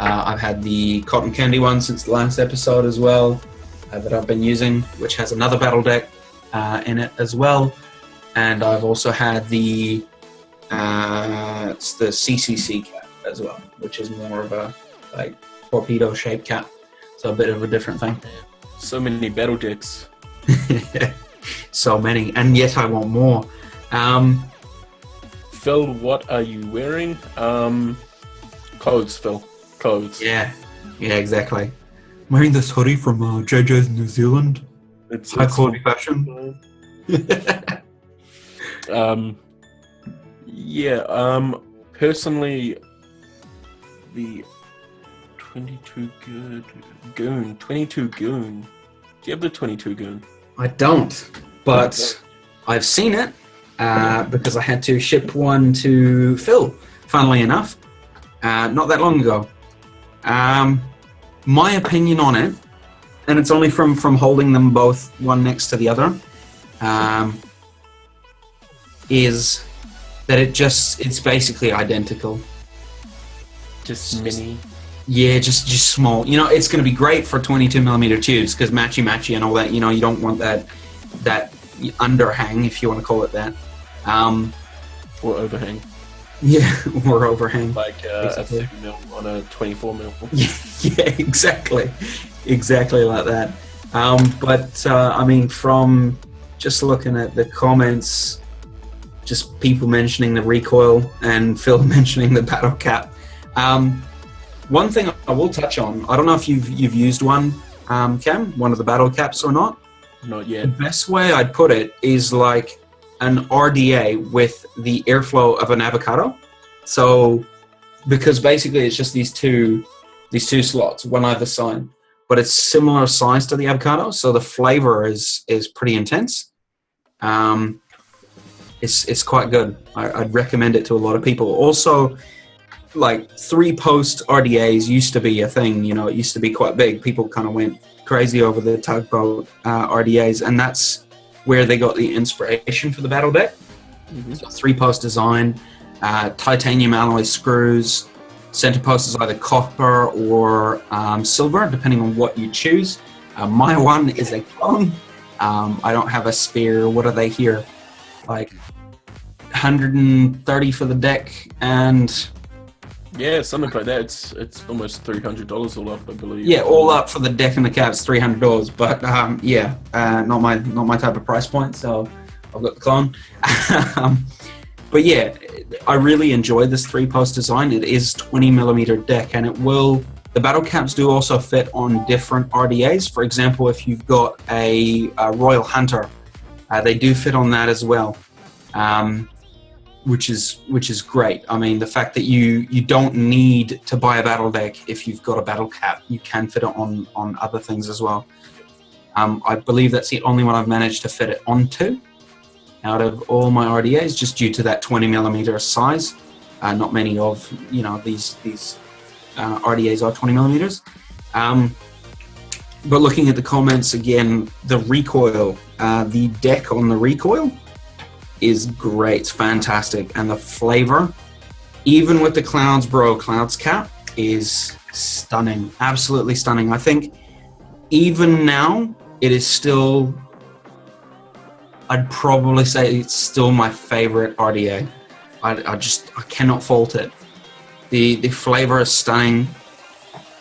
I've had the cotton candy one since the last episode as well, that I've been using, which has another Battle Deck in it as well. And I've also had it's the CCC cap, as well, which is more of a like torpedo shaped cap. So a bit of a different thing. So many battle decks. So many, and yet I want more. Phil, what are you wearing? Clothes, Phil. Clothes. Yeah, exactly. I'm wearing this hoodie from JJ's New Zealand. It's High quality fashion. Personally, the 22 Goon. Do you have the 22 Goon? I don't, but I've seen it because I had to ship one to Phil, funnily enough, not that long ago. My opinion on it, and it's only from holding them both one next to the other, is that it's basically identical. Just mini. Yeah, just small. You know, it's going to be great for 22mm tubes because matchy and all that. You know, you don't want that underhang, if you want to call it that. Or overhang. Yeah, or overhang. Like exactly. A 30mm on a 24mm. Yeah, exactly like that. I mean, from just looking at the comments, just people mentioning the recoil and Phil mentioning the battle cap. One thing I will touch on, I don't know if you've used one, Cam, one of the battle caps or not. Not yet. The best way I'd put it is like an RDA with the airflow of an avocado. So, because basically it's just these two slots, one either side, but it's similar size to the avocado, so the flavor is pretty intense. It's quite good. I'd recommend it to a lot of people. Also, like 3-post RDAs used to be a thing. You know, it used to be quite big. People kind of went crazy over the tugboat RDAs, and that's where they got the inspiration for the battle deck. Mm-hmm. So 3-post design, titanium alloy screws. Center post is either copper or silver, depending on what you choose. My one is a clone. I don't have a spare. What are they here? Like 130 for the deck, and yeah, something like that. It's almost $300 all up, I believe. Yeah, all up for the deck and the caps, $300. But not my type of price point. So I've got the clone. But yeah, I really enjoy this 3-post design. It is 20mm deck, and the battle caps do also fit on different RDAs. For example, if you've got a Royal Hunter, they do fit on that as well. Which is great. I mean, the fact that you don't need to buy a battle deck if you've got a battle cap, you can fit it on other things as well. I believe that's the only one I've managed to fit it onto out of all my RDAs, just due to that 20mm size. Not many of these RDAs are 20mm. But looking at the comments again, the recoil, the deck on the recoil is great. It's fantastic. And the flavor, even with the Clouds cap, is stunning. Absolutely stunning. I think even now it is still, I'd probably say it's still my favorite RDA. I cannot fault it. The flavor is stunning.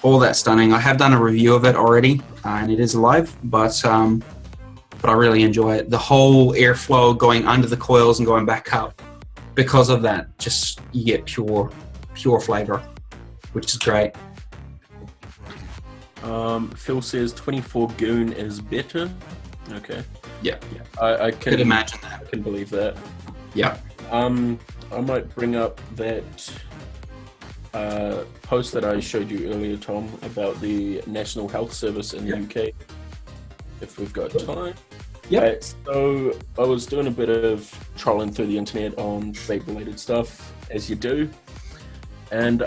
All that stunning. I have done a review of it already, and it is live, but I really enjoy it. The whole airflow going under the coils and going back up, because of that, just you get pure flavor, which is great. Phil says 24 Goon is better. Okay. Yeah. I could imagine that. I can believe that. Yeah. I might bring up that post that I showed you earlier, Tom, about the National Health Service in the UK, if we've got time. Yeah. So I was doing a bit of trolling through the internet on vape-related stuff, as you do, and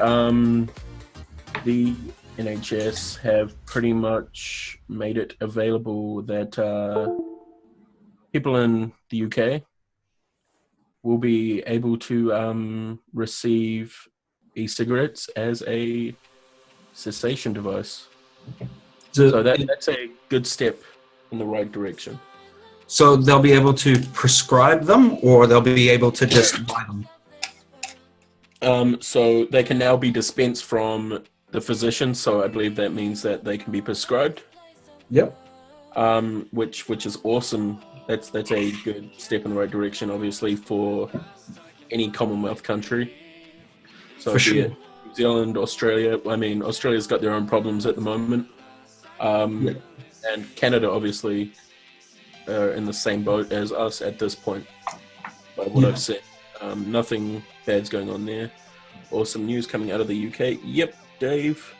the NHS have pretty much made it available that people in the UK will be able to receive e-cigarettes as a cessation device. So that's a good step in the right direction. So they'll be able to prescribe them, or they'll be able to just buy them? So they can now be dispensed from the physician. So I believe that means that they can be prescribed. Yep. Which is awesome. That's a good step in the right direction, obviously, for any Commonwealth country. So For be sure. it New Zealand, Australia. I mean, Australia's got their own problems at the moment, Yeah. and Canada obviously are in the same boat as us at this point. By what Yeah. I've seen, nothing bad's going on there. Awesome news coming out of the UK. Yep, Dave.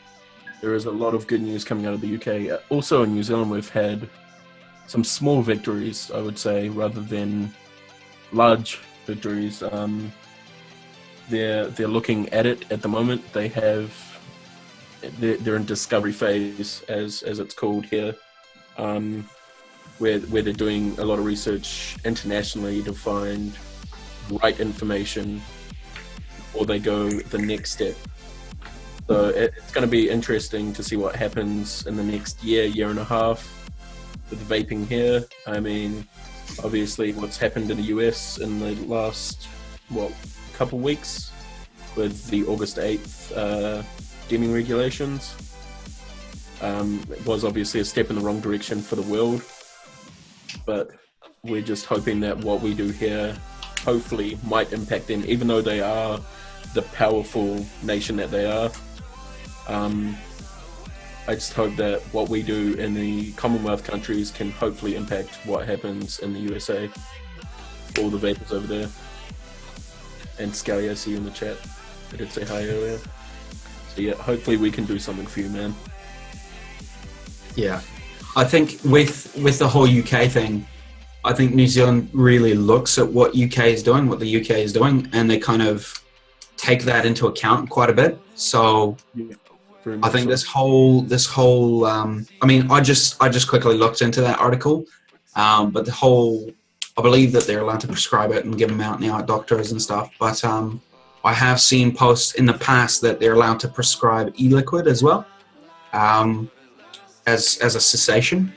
There is a lot of good news coming out of the UK. Also in New Zealand, we've had some small victories, I would say, rather than large victories. They're looking at it at the moment. They're in discovery phase, as it's called here, where they're doing a lot of research internationally to find right information, or they go the next step. So it's going to be interesting to see what happens in the next year and a half with vaping here. I mean, obviously what's happened in the US in the last, couple weeks with the August 8th deeming regulations was obviously a step in the wrong direction for the world. But we're just hoping that what we do here hopefully might impact them, even though they are the powerful nation that they are. I just hope that what we do in the Commonwealth countries can hopefully impact what happens in the USA. All the vapors over there. And Scally, I see you in the chat. I did say hi earlier. So yeah, hopefully we can do something for you, man. Yeah. I think with the whole UK thing, I think New Zealand really looks at what UK is doing, what the UK is doing, and they kind of take that into account quite a bit. So Yeah, I think this whole I mean, I just quickly looked into that article, but I believe that they're allowed to prescribe it and give them out now at doctors and stuff. But I have seen posts in the past that they're allowed to prescribe e-liquid as well, as a cessation.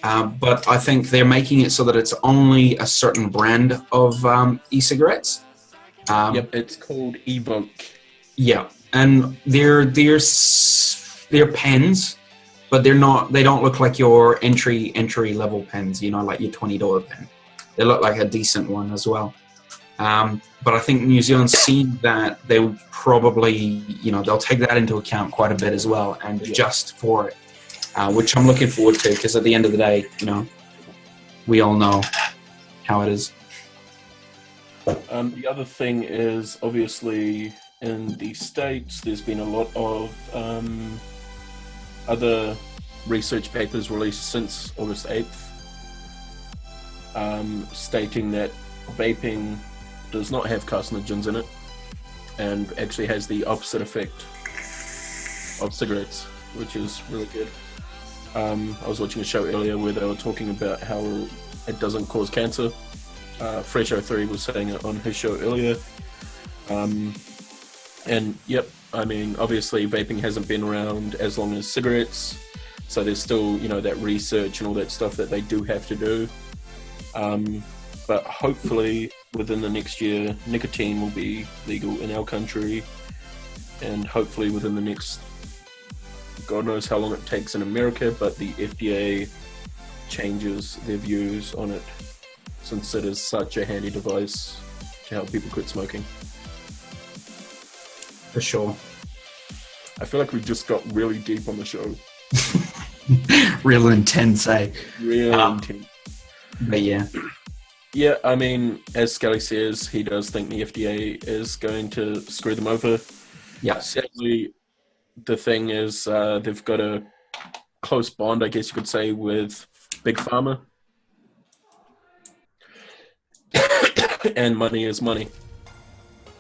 But I think they're making it so that it's only a certain brand of e-cigarettes. Yep, it's called Evoke. Yeah, and they're pens, but they don't look like your entry level pens. You know, like your $20 pen. They look like a decent one as well. But I think New Zealand's seen that they would probably, they'll take that into account quite a bit as well and adjust for it, which I'm looking forward to, because at the end of the day, we all know how it is. The other thing is, obviously, in the States, there's been a lot of other research papers released since August 8th, stating that vaping does not have carcinogens in it and actually has the opposite effect of cigarettes, which is really good. I was watching a show earlier where they were talking about how it doesn't cause cancer. Fresh03 was saying it on his show earlier. And yep, I mean, obviously vaping hasn't been around as long as cigarettes, so there's still, that research and all that stuff that they do have to do. But hopefully within the next year, nicotine will be legal in our country, and hopefully within the next, God knows how long it takes in America, but the FDA changes their views on it, since it is such a handy device to help people quit smoking. For sure. I feel like we just got really deep on the show. Real intense, eh? Really intense. But yeah. Yeah, I mean, as Scully says, he does think the FDA is going to screw them over. Yeah. Sadly, the thing is, they've got a close bond, I guess you could say, with Big Pharma. And money is money.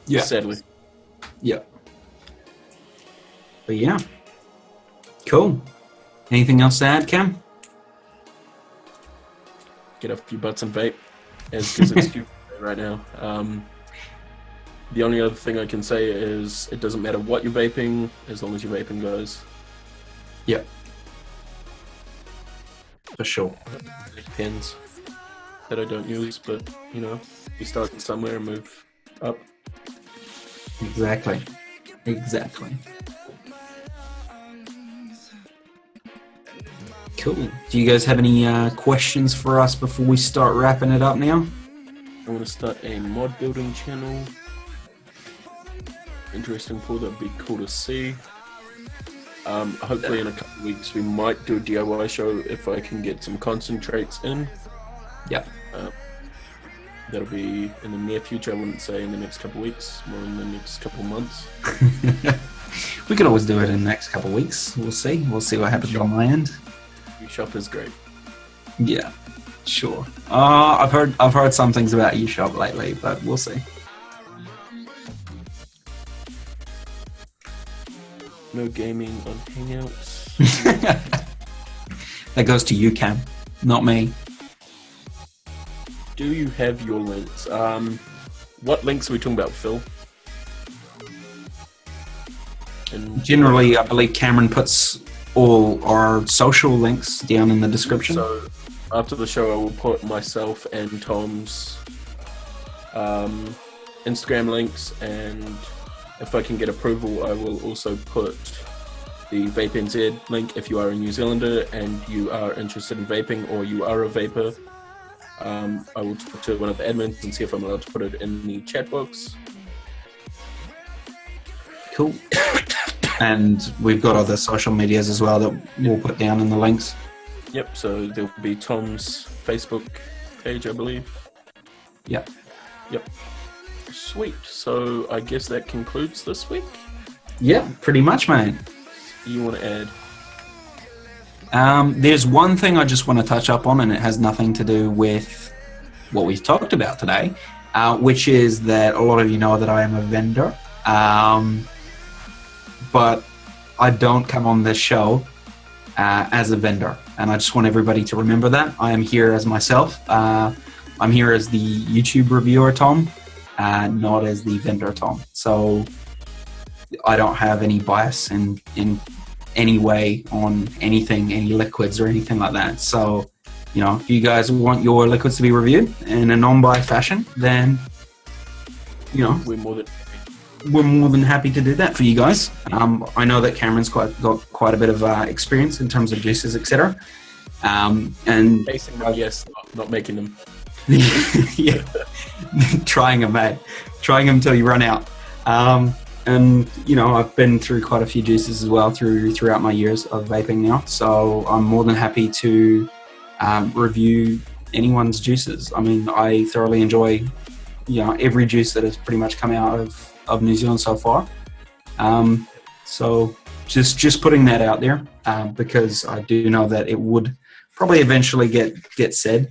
Yeah. Sadly. Yeah. But yeah. Cool. Anything else to add, Cam? Get off your butts and vape, because it's stupid right now. The only other thing I can say is it doesn't matter what you're vaping, as long as your vaping goes. Yeah. For sure. Pens that I don't use, but you start somewhere and move up. Exactly. Exactly. Cool. Do you guys have any questions for us before we start wrapping it up now? I want to start a mod building channel. Interesting pool, that'd be cool to see. Hopefully in a couple of weeks we might do a DIY show if I can get some concentrates in. Yep. That'll be in the near future. I wouldn't say in the next couple of weeks, more in the next couple of months. We could always do it in the next couple of weeks. We'll see. We'll see what happens on my end. eShop is great. Yeah, sure. I've heard some things about eShop lately, but we'll see. No gaming on Hangouts. That goes to you, Cam, not me. Do you have your links? What links are we talking about, Phil? And Generally, I believe Cameron puts all our social links down in the description. So after the show, I will put myself and Tom's Instagram links, and if I can get approval, I will also put the Vape NZ link if you are a New Zealander and you are interested in vaping or you are a vapor. I will talk to one of the admins and see if I'm allowed to put it in the chat box. Cool. And we've got other social medias as well that we'll put down in the links. Yep, so there'll be Tom's Facebook page, I believe. Yep. Yep. Sweet. So I guess that concludes this week. Yeah, pretty much, mate. You want to add? There's one thing I just want to touch up on, and it has nothing to do with what we've talked about today, which is that a lot of you know that I am a vendor, but I don't come on this show as a vendor, and I just want everybody to remember that. I am here as myself. I'm here as the YouTube reviewer, Tom, not as the vendor, Tom. So I don't have any bias in any way on anything, any liquids or anything like that. So, you know, if you guys want your liquids to be reviewed in a non-biased fashion, then, you know, We're more than happy to do that for you guys. I know that Cameron's got quite a bit of experience in terms of juices, etc. And tasting them, yes, not making them. yeah, trying them, mate. Trying them till you run out. And, you know, I've been through quite a few juices as well throughout my years of vaping now. So I'm more than happy to review anyone's juices. I mean, I thoroughly enjoy, you know, every juice that has pretty much come out of New Zealand so far. So just putting that out there because I do know that it would probably eventually get said.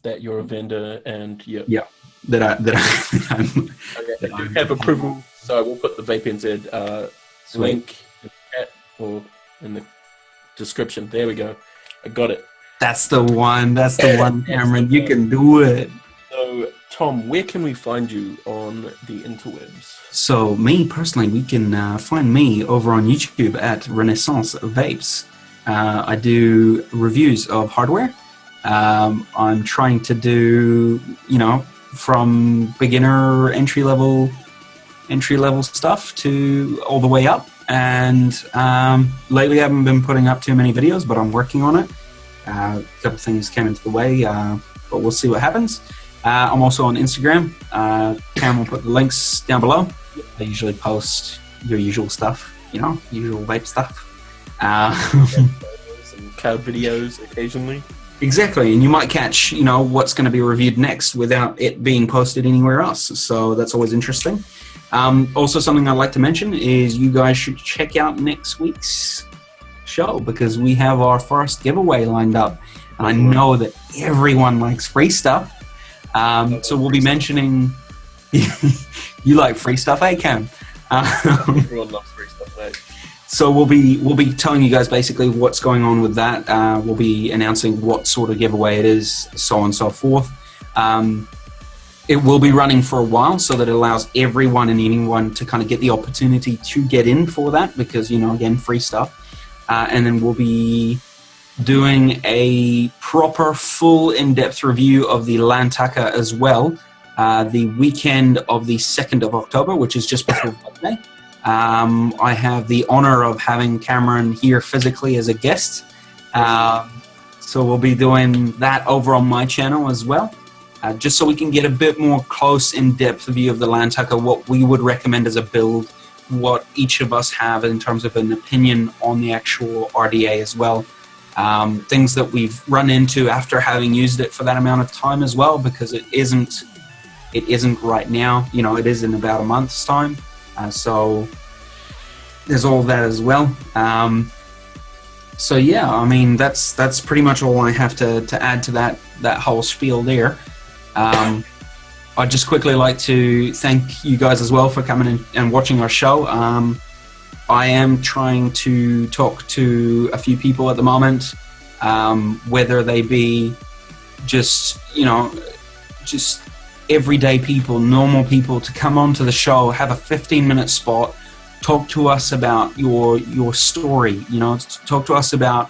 That you're a vendor and Yeah. That I have approval, so I will put the Vape NZ link in the chat or in the description. There we go. I got it. That's the one. That's the one, Cameron. You can do it. So, Tom, where can we find you on the interwebs? So, me personally, we can find me over on YouTube at Renaissance Vapes. I do reviews of hardware. I'm trying to do, you know, from beginner entry level stuff to all the way up, and lately I haven't been putting up too many videos, but I'm working on it. A couple things came into the way, but we'll see what happens. I'm also on Instagram. Cam will put the links down below. I usually post your usual stuff, you know, usual vape stuff. Some cloud videos occasionally. Exactly, and you might catch, you know, what's going to be reviewed next without it being posted anywhere else. So that's always interesting. Also, something I'd like to mention is you guys should check out next week's show because we have our first giveaway lined up. And I know that everyone likes free stuff. So we'll be mentioning... You like free stuff, eh, Cam? Everyone loves free stuff, mate. So we'll be telling you guys basically what's going on with that. We'll be announcing what sort of giveaway it is, so on and so forth. It will be running for a while, so that it allows everyone and anyone to kind of get the opportunity to get in for that, because, you know, again, free stuff. And then we'll be doing a proper, full, in-depth review of the Lantaka as well, the weekend of the 2nd of October, which is just before Monday. I have the honor of having Cameron here physically as a guest. So we'll be doing that over on my channel as well, just so we can get a bit more close, in-depth view of the Land Tucker, what we would recommend as a build, what each of us have in terms of an opinion on the actual RDA as well. Things that we've run into after having used it for that amount of time as well, because it isn't right now, it is in about a month's time. So there's all that as well. So yeah, I mean, that's pretty much all I have to add to that whole spiel there. I'd just quickly like to thank you guys as well for coming in and watching our show. I am trying to talk to a few people at the moment, whether they be just everyday people, normal people, to come onto the show, have a 15-minute spot, talk to us about your story, talk to us about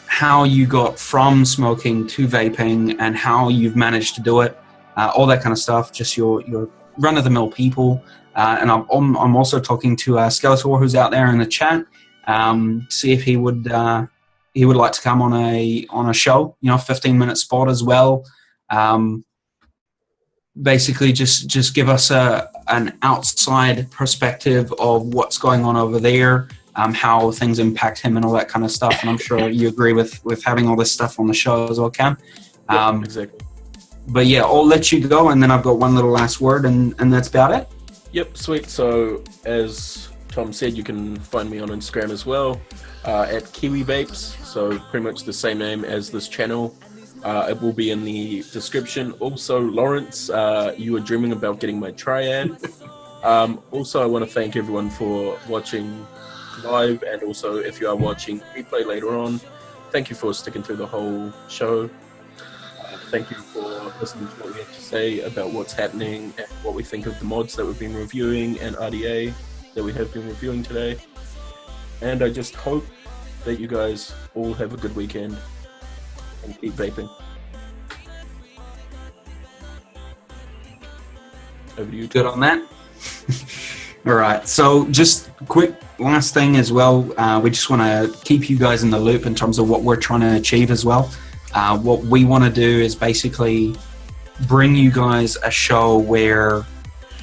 how you got from smoking to vaping and how you've managed to do it, all that kind of stuff, just your run-of-the-mill people. And I'm also talking to Skeletor, who's out there in the chat, see if he would like to come on a show, 15-minute spot as well. Basically just give us an outside perspective of what's going on over there, how things impact him and all that kind of stuff. And I'm sure you agree with having all this stuff on the show as well, Cam. Exactly. But yeah, I'll let you go, and then I've got one little last word, and that's about it. Yep, sweet. So as Tom said, you can find me on Instagram as well, at Kiwi Vapes. So pretty much the same name as this channel. It will be in the description. Also, Lawrence, you were dreaming about getting my triad. Also, I want to thank everyone for watching live, and also if you are watching replay later on, thank you for sticking through the whole show. Thank you for listening to what we have to say about what's happening and what we think of the mods that we've been reviewing and RDA that we have been reviewing today. And I just hope that you guys all have a good weekend and keep vaping. Over to you. Good on that. All right. So just quick last thing as well. We just want to keep you guys in the loop in terms of what we're trying to achieve as well. What we want to do is basically bring you guys a show where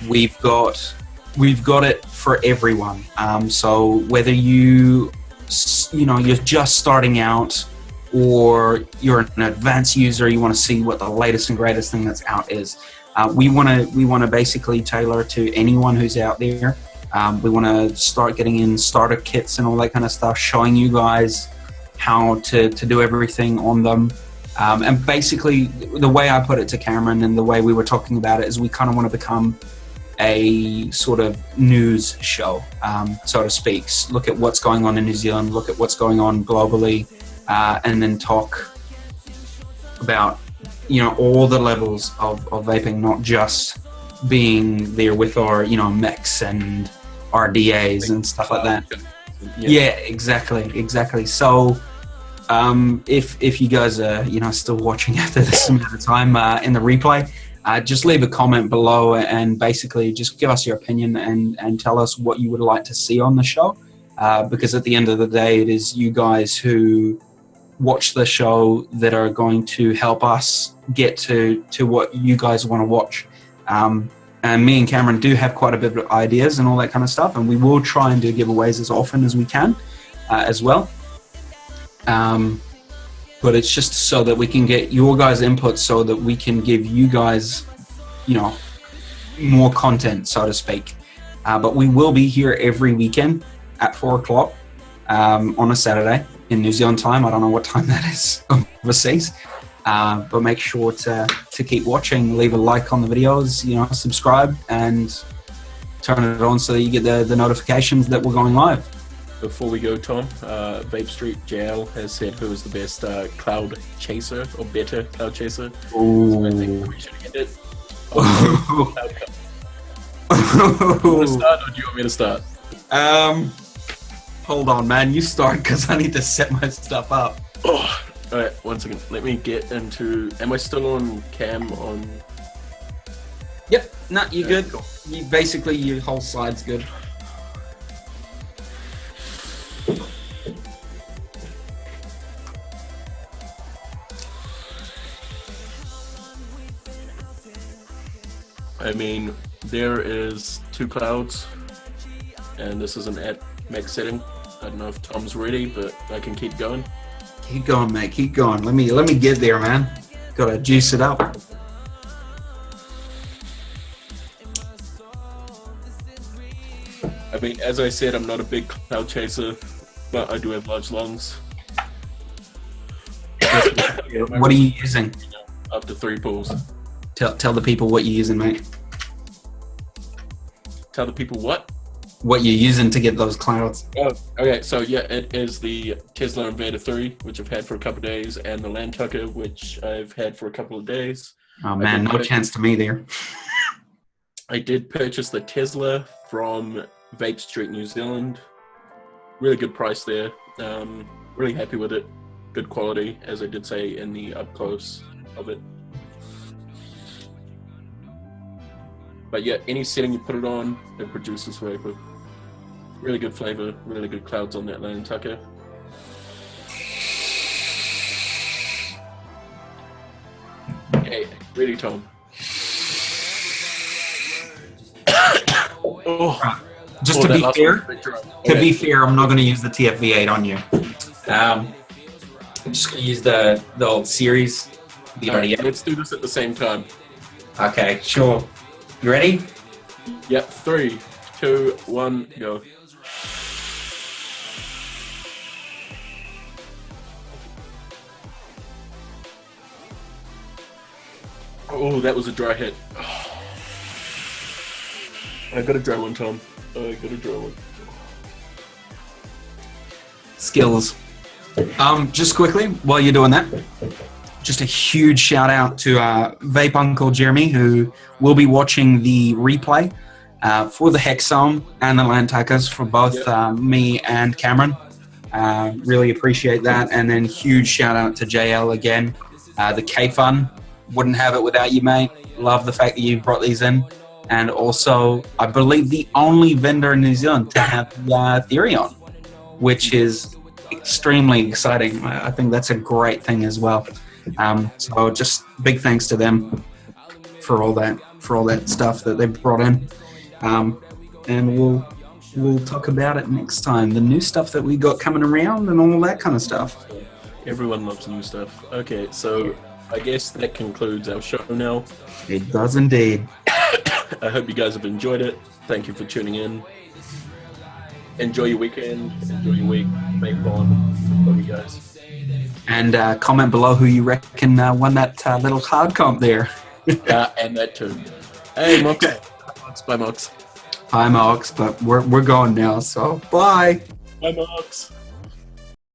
we've got it for everyone. So whether you're just starting out, or you're an advanced user, you want to see what the latest and greatest thing that's out is. We want to basically tailor to anyone who's out there. We want to start getting in starter kits and all that kind of stuff, showing you guys how to do everything on them. And basically, the way I put it to Cameron and the way we were talking about it is we kind of want to become a sort of news show, so to speak. Look at what's going on in New Zealand, look at what's going on globally, and then talk about all the levels of vaping, not just being there with our mix and RDAs and stuff like that. Yeah, exactly. So if you guys are still watching after this amount of time in the replay, just leave a comment below and basically just give us your opinion and tell us what you would like to see on the show, because at the end of the day, it is you guys who watch the show that are going to help us get to what you guys want to watch. And me and Cameron do have quite a bit of ideas and all that kind of stuff, and we will try and do giveaways as often as we can as well. But it's just so that we can get your guys' input, so that we can give you guys, more content, so to speak. But we will be here every weekend at 4 o'clock on a Saturday in New Zealand time. I don't know what time that is overseas. But make sure to keep watching, leave a like on the videos, subscribe, and turn it on so that you get the notifications that we're going live. Before we go, Tom, Vape Street JL has said who is the best cloud chaser, or better cloud chaser. Ooh. So I think we should get it. Do you want to start, or do you want me to start? Hold on, man. You start, because I need to set my stuff up. Oh, all right, 1 second. Let me get into... Am I still on cam on... Yep. No, you're good. Cool. You basically your whole slide's good. I mean, there is 2 clouds, and this isn't at max setting. I don't know if Tom's ready, but I can keep going. Keep going, mate. Keep going. Let me get there, man. Gotta juice it up. I mean, as I said, I'm not a big cloud chaser, but I do have large lungs. What are you using? Up to 3 pulls. Tell the people what you're using, mate. Tell the people what? What you're using to get those clouds. Oh, okay. So yeah, it is the Tesla Invader 3, which I've had for a couple of days, and the Land Tucker, which I've had for a couple of days. Oh man, no chance to me there. I did purchase the Tesla from Vape Street, New Zealand. Really good price there. Really happy with it. Good quality, as I did say in the up close of it. But yeah, any setting you put it on, it produces vapor. Really good flavor, really good clouds on that Land Tucker. Okay, ready, Tom? Just to be fair, I'm not going to use the TFV8 on you. I'm just going to use the old series. The RDF. Let's do this at the same time. Okay, sure. You ready? Yep, 3, 2, 1, go. Oh, that was a dry hit. I got a dry one, Tom. I got a dry one. Skills. Just quickly, while you're doing that, just a huge shout out to Vape Uncle Jeremy, who will be watching the replay for the Hexome and the Land Tuckers for both me and Cameron. Really appreciate that. And then huge shout out to JL again. The K-Fun, wouldn't have it without you, mate. Love the fact that you brought these in. And also, I believe the only vendor in New Zealand to have the Therion, which is extremely exciting. I think that's a great thing as well. So just big thanks to them for all that stuff that they brought in. And we'll talk about it next time. The new stuff that we got coming around and all that kind of stuff. Everyone loves new stuff. Okay, so I guess that concludes our show now. It does indeed. I hope you guys have enjoyed it. Thank you for tuning in. Enjoy your weekend. Enjoy your week. Make fun. Love you guys. And comment below who you reckon won that little cloud comp there. And that too. Hey, Mox. Bye, Mox. Bye, Mox. But we're going now, so bye. Bye, Mox.